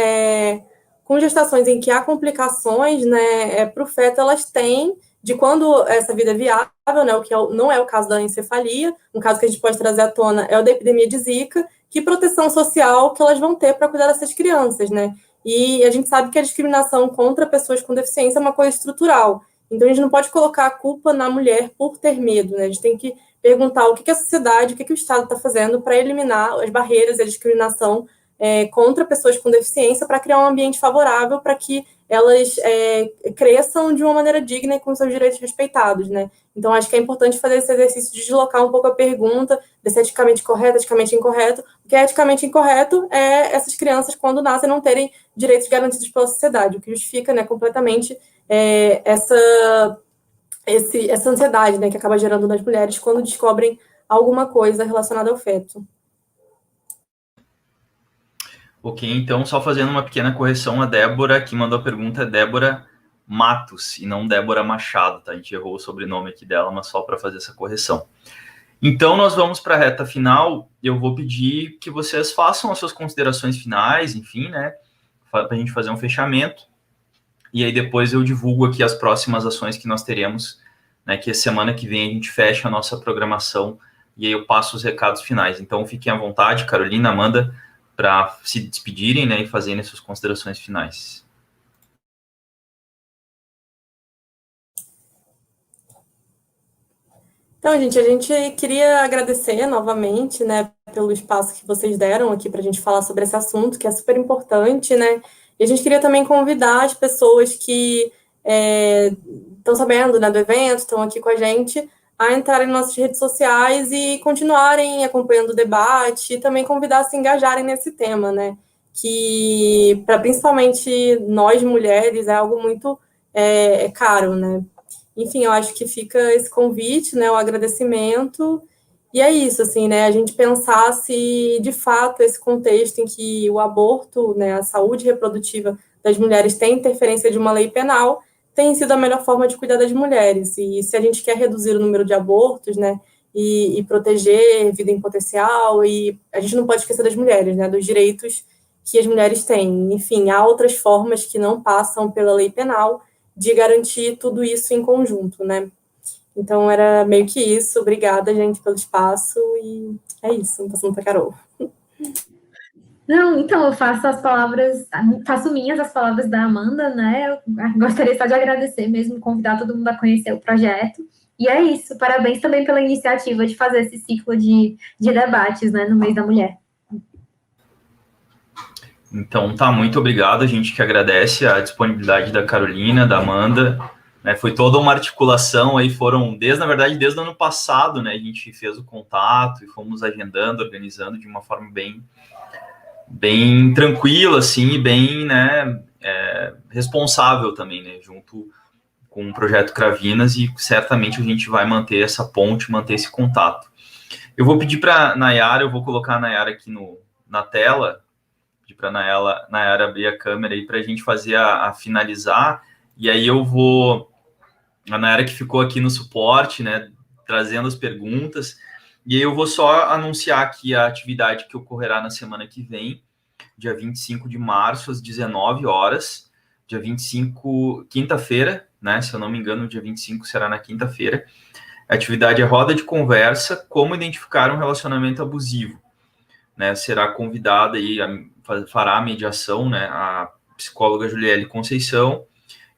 com gestações em que há complicações, né, para o feto, elas têm de quando essa vida é viável, né, o que não é o caso da encefalia, um caso que a gente pode trazer à tona é o da epidemia de Zika, que proteção social que elas vão ter para cuidar dessas crianças, né? E a gente sabe que a discriminação contra pessoas com deficiência é uma coisa estrutural. Então, a gente não pode colocar a culpa na mulher por ter medo, né? A gente tem que perguntar o que a sociedade, o que o Estado está fazendo para eliminar as barreiras e a discriminação contra pessoas com deficiência, para criar um ambiente favorável para que elas cresçam de uma maneira digna e com seus direitos respeitados, né? Então, acho que é importante fazer esse exercício de deslocar um pouco a pergunta desse eticamente correto, eticamente incorreto. O que é eticamente incorreto é essas crianças, quando nascem, não terem direitos garantidos pela sociedade, o que justifica, né, completamente essa ansiedade, né, que acaba gerando nas mulheres quando descobrem alguma coisa relacionada ao feto. Ok, então, só fazendo uma pequena correção, a Débora, que mandou a pergunta, é Débora Matos, e não Débora Machado, tá? A gente errou o sobrenome aqui dela, mas só para fazer essa correção. Então, nós vamos para a reta final. Eu vou pedir que vocês façam as suas considerações finais, enfim, né? Para a gente fazer um fechamento. E aí, depois eu divulgo aqui as próximas ações que nós teremos, né? Que a semana que vem a gente fecha a nossa programação e aí eu passo os recados finais. Então, fiquem à vontade, Carolina, Amanda, para se despedirem, né? E fazerem as suas considerações finais. Então, gente, a gente queria agradecer novamente, né, pelo espaço que vocês deram aqui para a gente falar sobre esse assunto, que é super importante, né? E a gente queria também convidar as pessoas que estão sabendo, né, do evento, estão aqui com a gente, a entrarem nas nossas redes sociais e continuarem acompanhando o debate e também convidar a se engajarem nesse tema, né? Que, para principalmente nós mulheres, é algo muito caro, né? Enfim, eu acho que fica esse convite, né, o agradecimento, e é isso, assim, né, a gente pensar se, de fato, esse contexto em que o aborto, né, a saúde reprodutiva das mulheres tem interferência de uma lei penal, tem sido a melhor forma de cuidar das mulheres, e se a gente quer reduzir o número de abortos, né, e proteger vida em potencial, e a gente não pode esquecer das mulheres, né, dos direitos que as mulheres têm. Enfim, há outras formas que não passam pela lei penal, de garantir tudo isso em conjunto, né? Então, era meio que isso. Obrigada, gente, pelo espaço. E é isso. Passando para a Carol. Não, então, eu faço minhas as palavras da Amanda, né? Eu gostaria só de agradecer mesmo, convidar todo mundo a conhecer o projeto. E é isso. Parabéns também pela iniciativa de fazer esse ciclo de debates, né, no mês da mulher. Então, tá, muito obrigado. A gente que agradece a disponibilidade da Carolina, da Amanda. Né, foi toda uma articulação aí, na verdade, desde o ano passado, né? A gente fez o contato e fomos agendando, organizando de uma forma bem tranquila, assim, e bem, né, responsável também, né? Junto com o Projeto Cravinas, e certamente a gente vai manter essa ponte, manter esse contato. Eu vou pedir para Nayara, eu vou colocar a Nayara aqui na tela, pedir para a Nayara abrir a câmera aí para a gente fazer a finalizar, e aí eu vou... A Nayara que ficou aqui no suporte, né, trazendo as perguntas, e aí eu vou só anunciar aqui a atividade que ocorrerá na semana que vem, dia 25 de março, às 19 horas, dia 25, quinta-feira, né, se eu não me engano, dia 25 será na quinta-feira. A atividade é roda de conversa, como identificar um relacionamento abusivo. Né, será convidada aí, fará a mediação, né, a psicóloga Juliele Conceição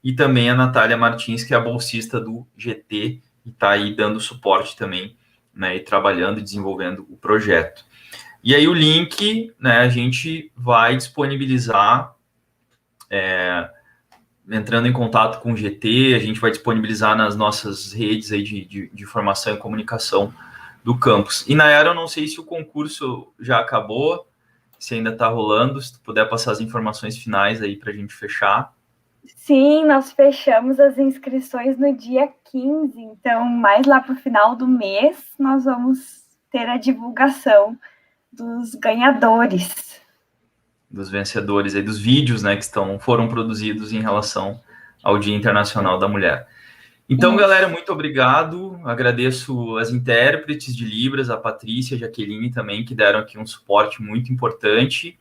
e também a Natália Martins, que é a bolsista do GT e está aí dando suporte também, né, e trabalhando e desenvolvendo o projeto. E aí o link, né, a gente vai disponibilizar, entrando em contato com o GT, a gente vai disponibilizar nas nossas redes aí de formação e comunicação do campus. E, Nayara, eu não sei se o concurso já acabou, se ainda está rolando, se tu puder passar as informações finais aí para a gente fechar. Sim, nós fechamos as inscrições no dia 15, então mais lá para o final do mês nós vamos ter a divulgação dos ganhadores. Dos vencedores aí, dos vídeos, né, que foram produzidos em relação ao Dia Internacional da Mulher. Então, galera, muito obrigado. Agradeço as intérpretes de Libras, a Patrícia, a Jaqueline também, que deram aqui um suporte muito importante.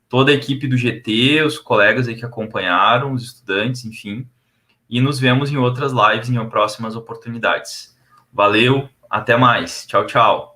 Toda a equipe do GT, os colegas aí que acompanharam, os estudantes, enfim. E nos vemos em outras lives, em próximas oportunidades. Valeu, até mais. Tchau, tchau.